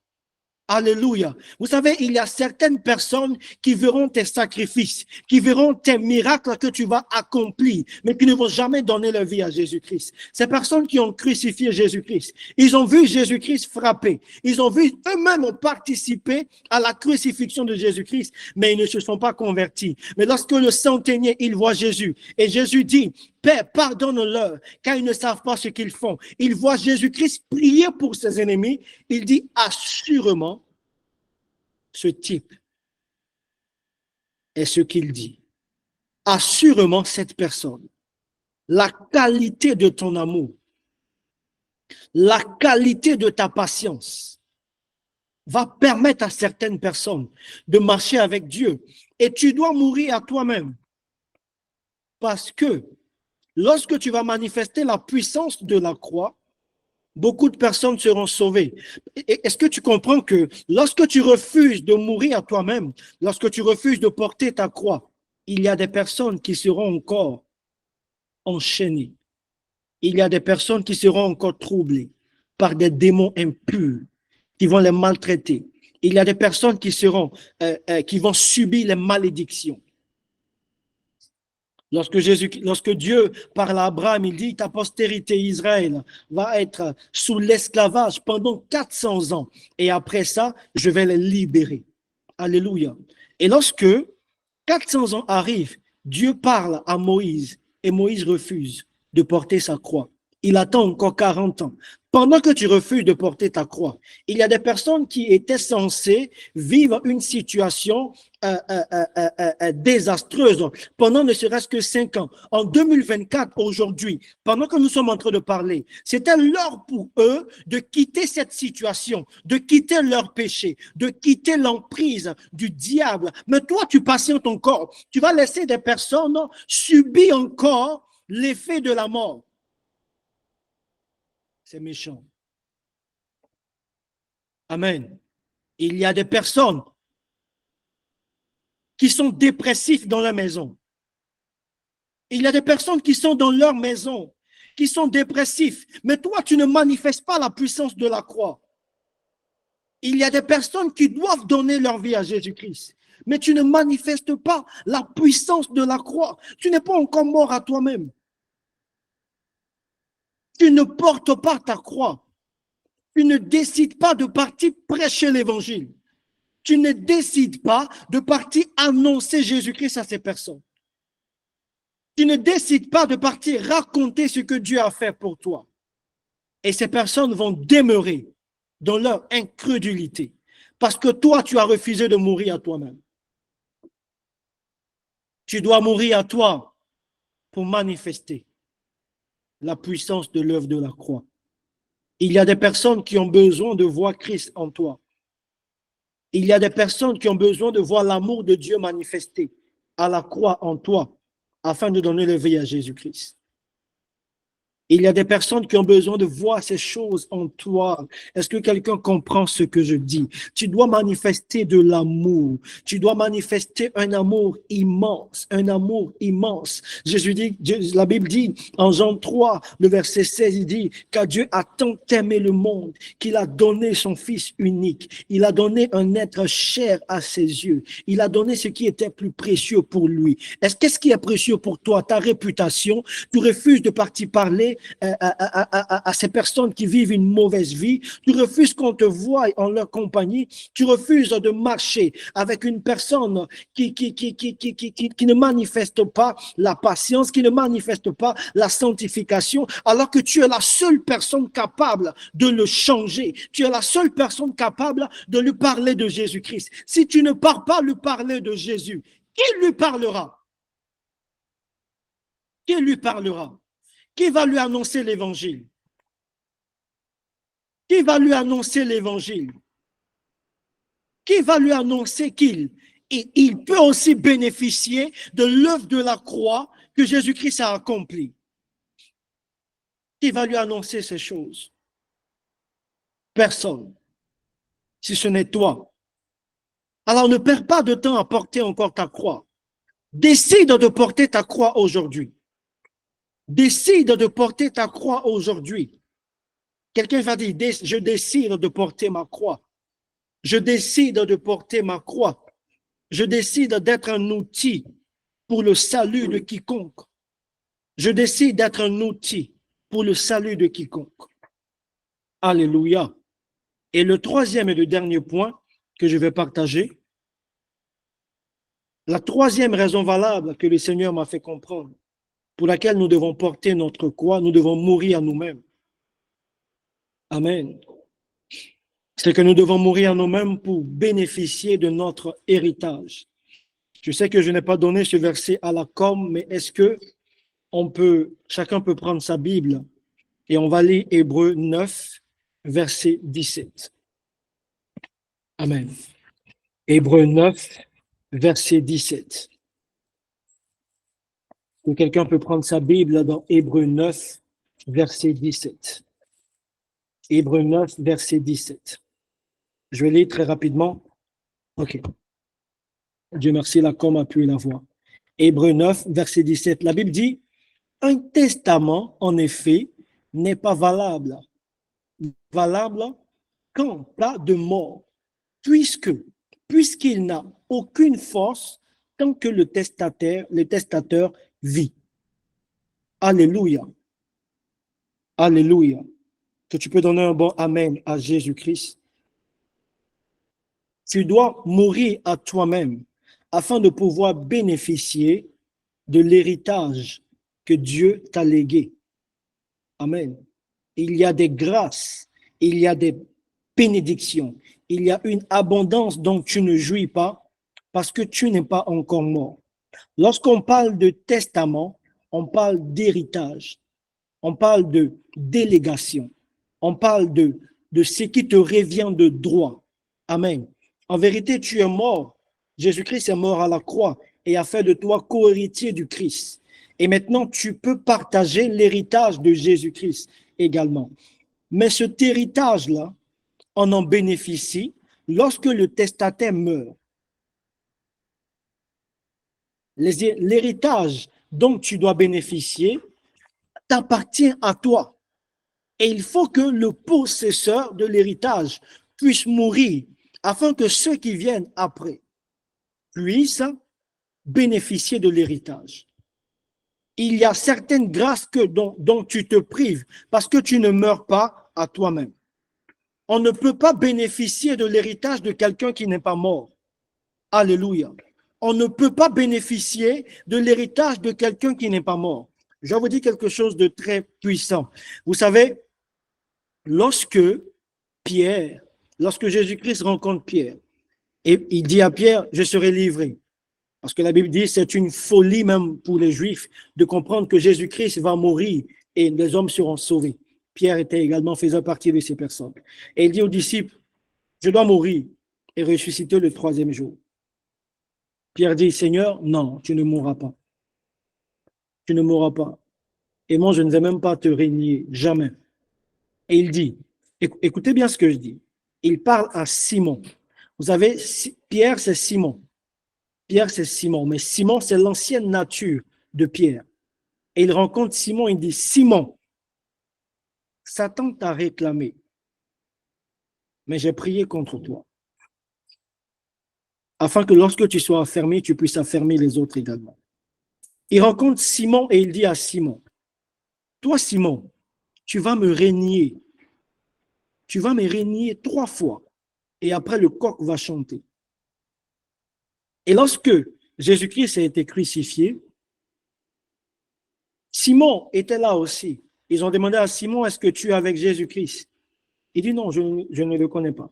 Speaker 4: Alléluia. Vous savez, il y a certaines personnes qui verront tes sacrifices, qui verront tes miracles que tu vas accomplir, mais qui ne vont jamais donner leur vie à Jésus-Christ. Ces personnes qui ont crucifié Jésus-Christ, ils ont vu Jésus-Christ frapper. Ils ont vu eux-mêmes participer à la crucifixion de Jésus-Christ, mais ils ne se sont pas convertis. Mais lorsque le centenier, il voit Jésus, et Jésus dit, Père, pardonne-leur, car ils ne savent pas ce qu'ils font. Il voit Jésus-Christ prier pour ses ennemis. Il dit, assurément, ce type est ce qu'il dit. Assurément, cette personne, la qualité de ton amour, la qualité de ta patience va permettre à certaines personnes de marcher avec Dieu. Et tu dois mourir à toi-même. Parce que lorsque tu vas manifester la puissance de la croix, beaucoup de personnes seront sauvées. Est-ce que tu comprends que lorsque tu refuses de mourir à toi-même, lorsque tu refuses de porter ta croix, il y a des personnes qui seront encore enchaînées. Il y a des personnes qui seront encore troublées par des démons impurs qui vont les maltraiter. Il y a des personnes qui vont subir les malédictions. Lorsque Dieu parle à Abraham, il dit ta postérité Israël va être sous l'esclavage pendant 400 ans. Et après ça, je vais les libérer. Alléluia. Et lorsque 400 ans arrivent, Dieu parle à Moïse et Moïse refuse de porter sa croix. Il attend encore 40 ans. Pendant que tu refuses de porter ta croix, il y a des personnes qui étaient censées vivre une situation désastreuse pendant ne serait-ce que 5 ans. En 2024, aujourd'hui, pendant que nous sommes en train de parler, c'était l'heure pour eux de quitter cette situation, de quitter leur péché, de quitter l'emprise du diable. Mais toi, tu patientes encore. Tu vas laisser des personnes subir encore l'effet de la mort. C'est méchant. Amen. Il y a des personnes qui sont dépressifs dans la maison. Il y a des personnes qui sont dans leur maison, qui sont dépressifs. Mais toi, tu ne manifestes pas la puissance de la croix. Il y a des personnes qui doivent donner leur vie à Jésus-Christ. Mais tu ne manifestes pas la puissance de la croix. Tu n'es pas encore mort à toi-même. Tu ne portes pas ta croix. Tu ne décides pas de partir prêcher l'évangile. Tu ne décides pas de partir annoncer Jésus-Christ à ces personnes. Tu ne décides pas de partir raconter ce que Dieu a fait pour toi. Et ces personnes vont demeurer dans leur incrédulité parce que toi, tu as refusé de mourir à toi-même. Tu dois mourir à toi pour manifester la puissance de l'œuvre de la croix. Il y a des personnes qui ont besoin de voir Christ en toi. Il y a des personnes qui ont besoin de voir l'amour de Dieu manifesté à la croix en toi afin de donner le vie à Jésus-Christ. Il y a des personnes qui ont besoin de voir ces choses en toi. Est-ce que quelqu'un comprend ce que je dis? Tu dois manifester de l'amour. Tu dois manifester un amour immense, un amour immense. Jésus dit, la Bible dit en Jean 3, le verset 16, il dit car Dieu a tant aimé le monde qu'il a donné son Fils unique. Il a donné un être cher à ses yeux. Il a donné ce qui était plus précieux pour lui. Qu'est-ce qui est précieux pour toi? Ta réputation. Tu refuses de partir parler à ces personnes qui vivent une mauvaise vie. Tu refuses qu'on te voie en leur compagnie. Tu refuses de marcher avec une personne qui ne manifeste pas la patience, qui ne manifeste pas la sanctification, alors que tu es la seule personne capable de le changer. Tu es la seule personne capable de lui parler de Jésus-Christ. Si tu ne pars pas lui parler de Jésus, qui lui parlera? Qui lui parlera? Qui va lui annoncer l'évangile? Qui va lui annoncer l'évangile? Qui va lui annoncer il peut aussi bénéficier de l'œuvre de la croix que Jésus-Christ a accomplie? Qui va lui annoncer ces choses? Personne, si ce n'est toi. Alors ne perds pas de temps à porter encore ta croix. Décide de porter ta croix aujourd'hui. Décide de porter ta croix aujourd'hui. Quelqu'un va dire, je décide de porter ma croix. Je décide de porter ma croix. Je décide d'être un outil pour le salut de quiconque. Je décide d'être un outil pour le salut de quiconque. Alléluia. Et le troisième et le dernier point que je vais partager, la troisième raison valable que le Seigneur m'a fait comprendre, pour laquelle nous devons porter notre croix, nous devons mourir à nous-mêmes. Amen. C'est que nous devons mourir à nous-mêmes pour bénéficier de notre héritage. Je sais que je n'ai pas donné ce verset à la com, mais est-ce que chacun peut prendre sa Bible et on va lire Hébreux 9, verset 17. Amen. Hébreux 9, verset 17. Que quelqu'un peut prendre sa Bible dans Hébreux 9, verset 17. Hébreux 9, verset 17. Je vais lire très rapidement. OK. Dieu merci, la com a pu la voir. Hébreux 9, verset 17. La Bible dit, un testament, en effet, n'est pas valable. Valable qu'en cas de mort, puisqu'il n'a aucune force tant que le testateur vit. Alléluia. Alléluia. Que tu peux donner un bon amen à Jésus-Christ. Tu dois mourir à toi-même afin de pouvoir bénéficier de l'héritage que Dieu t'a légué. Amen. Il y a des grâces, il y a des bénédictions, il y a une abondance dont tu ne jouis pas parce que tu n'es pas encore mort. Lorsqu'on parle de testament, on parle d'héritage, on parle de délégation, on parle de ce qui te revient de droit. Amen. En vérité, tu es mort. Jésus-Christ est mort à la croix et a fait de toi co-héritier du Christ. Et maintenant, tu peux partager l'héritage de Jésus-Christ également. Mais cet héritage-là, on en bénéficie lorsque le testataire meurt. L'héritage dont tu dois bénéficier t'appartient à toi. Et il faut que le possesseur de l'héritage puisse mourir afin que ceux qui viennent après puissent bénéficier de l'héritage. Il y a certaines grâces dont tu te prives parce que tu ne meurs pas à toi-même. On ne peut pas bénéficier de l'héritage de quelqu'un qui n'est pas mort. Alléluia. On ne peut pas bénéficier de l'héritage de quelqu'un qui n'est pas mort. Je vais vous dire quelque chose de très puissant. Vous savez, lorsque Jésus-Christ rencontre Pierre, et il dit à Pierre, je serai livré. Parce que la Bible dit, c'est une folie même pour les Juifs de comprendre que Jésus-Christ va mourir et les hommes seront sauvés. Pierre était également faisant partie de ces personnes. Et il dit aux disciples, je dois mourir et ressusciter le 3e jour. Pierre dit, Seigneur, non, tu ne mourras pas. Tu ne mourras pas. Et moi, je ne vais même pas te régner, jamais. Et il dit, écoutez bien ce que je dis. Il parle à Simon. Vous savez, Pierre, c'est Simon. Pierre, c'est Simon. Mais Simon, c'est l'ancienne nature de Pierre. Et il rencontre Simon, il dit, Simon, Satan t'a réclamé, mais j'ai prié contre toi, afin que lorsque tu sois affermi, tu puisses affermir les autres également. Il rencontre Simon et il dit à Simon, toi Simon, tu vas me régner. Tu vas me régner 3 fois. Et après, le coq va chanter. Et lorsque Jésus-Christ a été crucifié, Simon était là aussi. Ils ont demandé à Simon, est-ce que tu es avec Jésus-Christ? Il dit non, je ne le connais pas.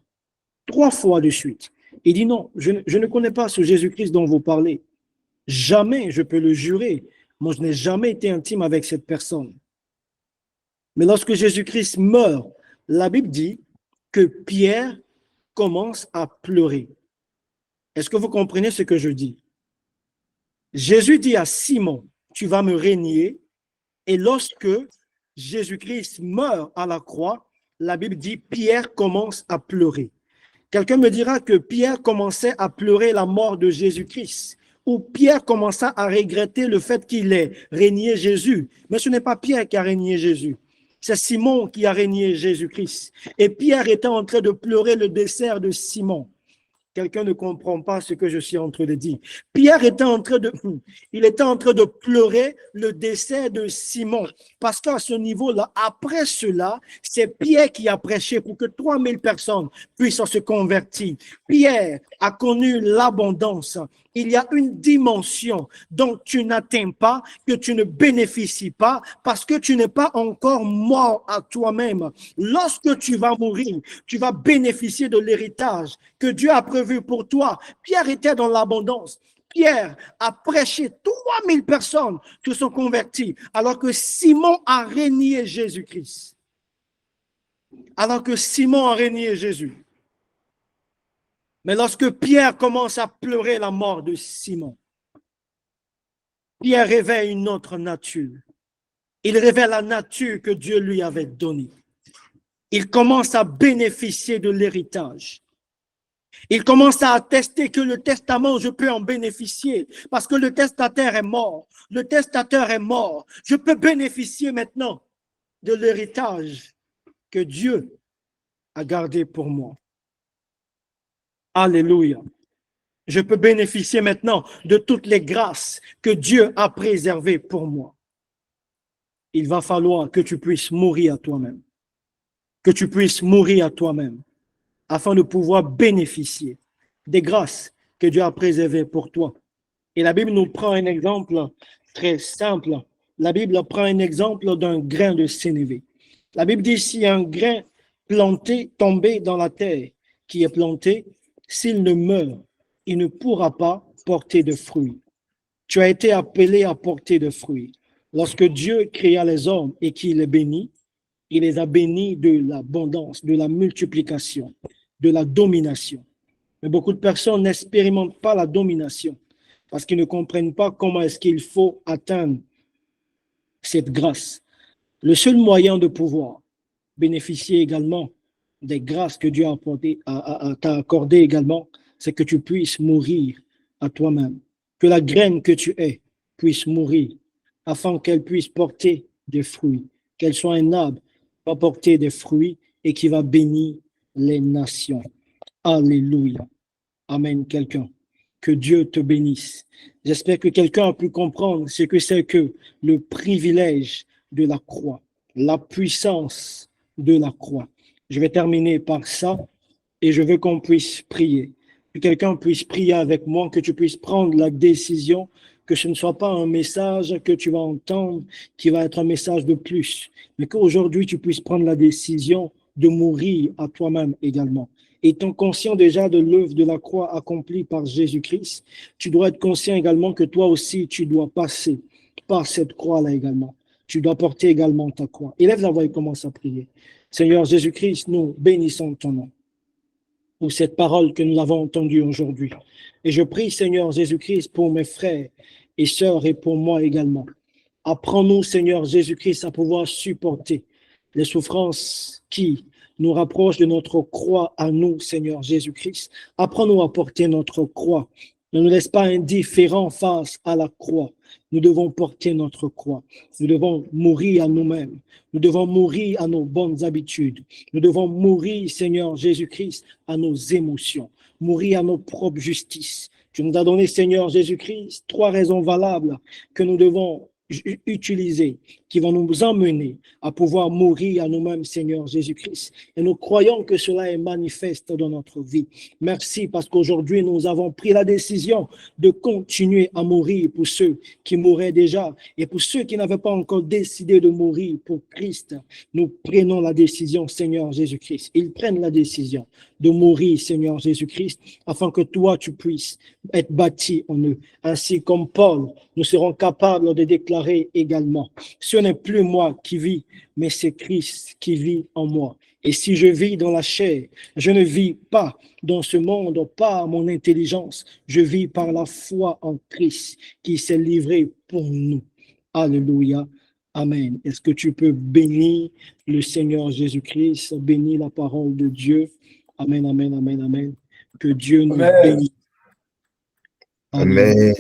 Speaker 4: 3 fois de suite. Il dit non, je ne connais pas ce Jésus-Christ dont vous parlez. Jamais, je peux le jurer, moi je n'ai jamais été intime avec cette personne. Mais lorsque Jésus-Christ meurt, la Bible dit que Pierre commence à pleurer. Est-ce que vous comprenez ce que je dis? Jésus dit à Simon, tu vas me régner. Et lorsque Jésus-Christ meurt à la croix, la Bible dit Pierre commence à pleurer. Quelqu'un me dira que Pierre commençait à pleurer la mort de Jésus-Christ, ou Pierre commença à regretter le fait qu'il ait régné Jésus. Mais ce n'est pas Pierre qui a régné Jésus. C'est Simon qui a régné Jésus-Christ. Et Pierre était en train de pleurer le décès de Simon. Quelqu'un ne comprend pas ce que je suis en train de dire. Pierre était en train de pleurer le décès de Simon. Parce qu'à ce niveau-là, après cela, c'est Pierre qui a prêché pour que 3000 personnes puissent se convertir. Pierre a connu l'abondance. Il y a une dimension dont tu n'atteins pas, que tu ne bénéficies pas, parce que tu n'es pas encore mort à toi-même. Lorsque tu vas mourir, tu vas bénéficier de l'héritage que Dieu a prévu pour toi. Pierre était dans l'abondance. Pierre a prêché, 3000 personnes se sont converties, alors que Simon a régné Jésus-Christ. Alors que Simon a régné Jésus. Mais lorsque Pierre commence à pleurer la mort de Simon, Pierre révèle une autre nature. Il révèle la nature que Dieu lui avait donnée. Il commence à bénéficier de l'héritage. Il commence à attester que le testament, je peux en bénéficier parce que le testataire est mort. Le testateur est mort. Je peux bénéficier maintenant de l'héritage que Dieu a gardé pour moi. Alléluia. Je peux bénéficier maintenant de toutes les grâces que Dieu a préservées pour moi. Il va falloir que tu puisses mourir à toi-même. Que tu puisses mourir à toi-même afin de pouvoir bénéficier des grâces que Dieu a préservées pour toi. Et la Bible nous prend un exemple très simple la Bible prend un exemple d'un grain de sénévé. La Bible dit, si un grain planté, tombé dans la terre, qui est planté, s'il ne meurt, il ne pourra pas porter de fruits. Tu as été appelé à porter de fruits. Lorsque Dieu créa les hommes et qu'il les bénit, il les a bénis de l'abondance, de la multiplication, de la domination. Mais beaucoup de personnes n'expérimentent pas la domination parce qu'ils ne comprennent pas comment est-ce qu'il faut atteindre cette grâce. Le seul moyen de pouvoir bénéficier également des grâces que Dieu t'a accordées également, c'est que tu puisses mourir à toi-même. Que la graine que tu es puisse mourir afin qu'elle puisse porter des fruits, qu'elle soit un arbre qui va porter des fruits et qui va bénir les nations. Alléluia. Amen, quelqu'un. Que Dieu te bénisse. J'espère que quelqu'un a pu comprendre ce que c'est que le privilège de la croix, la puissance de la croix. Je vais terminer par ça et je veux qu'on puisse prier. Que quelqu'un puisse prier avec moi, que tu puisses prendre la décision, que ce ne soit pas un message que tu vas entendre qui va être un message de plus, mais qu'aujourd'hui tu puisses prendre la décision de mourir à toi-même également. Étant conscient déjà de l'œuvre de la croix accomplie par Jésus-Christ, tu dois être conscient également que toi aussi, tu dois passer par cette croix-là également. Tu dois porter également ta croix. Élève la voix et commence à prier. Seigneur Jésus-Christ, nous bénissons ton nom pour cette parole que nous avons entendue aujourd'hui. Et je prie, Seigneur Jésus-Christ, pour mes frères et sœurs et pour moi également. Apprends-nous, Seigneur Jésus-Christ, à pouvoir supporter les souffrances qui nous rapprochent de notre croix à nous, Seigneur Jésus-Christ. Apprends-nous à porter notre croix. Ne nous laisse pas indifférents face à la croix. Nous devons porter notre croix. Nous devons mourir à nous-mêmes. Nous devons mourir à nos bonnes habitudes. Nous devons mourir, Seigneur Jésus-Christ, à nos émotions. Mourir à nos propres justices. Tu nous as donné, Seigneur Jésus-Christ, 3 raisons valables que nous devons utiliser, qui vont nous emmener à pouvoir mourir à nous-mêmes, Seigneur Jésus-Christ. Et nous croyons que cela est manifeste dans notre vie. Merci parce qu'aujourd'hui, nous avons pris la décision de continuer à mourir pour ceux qui mouraient déjà et pour ceux qui n'avaient pas encore décidé de mourir pour Christ. Nous prenons la décision, Seigneur Jésus-Christ. Ils prennent la décision de mourir, Seigneur Jésus-Christ, afin que toi, tu puisses être bâti en eux. Ainsi comme Paul, nous serons capables de déclarer également, ce n'est plus moi qui vis, mais c'est Christ qui vit en moi. Et si je vis dans la chair, je ne vis pas dans ce monde par mon intelligence, je vis par la foi en Christ qui s'est livré pour nous. Alléluia. Amen. Est-ce que tu peux bénir le Seigneur Jésus-Christ, bénir la parole de Dieu? Amen, amen, amen, amen. Que Dieu nous bénisse.
Speaker 2: Amen.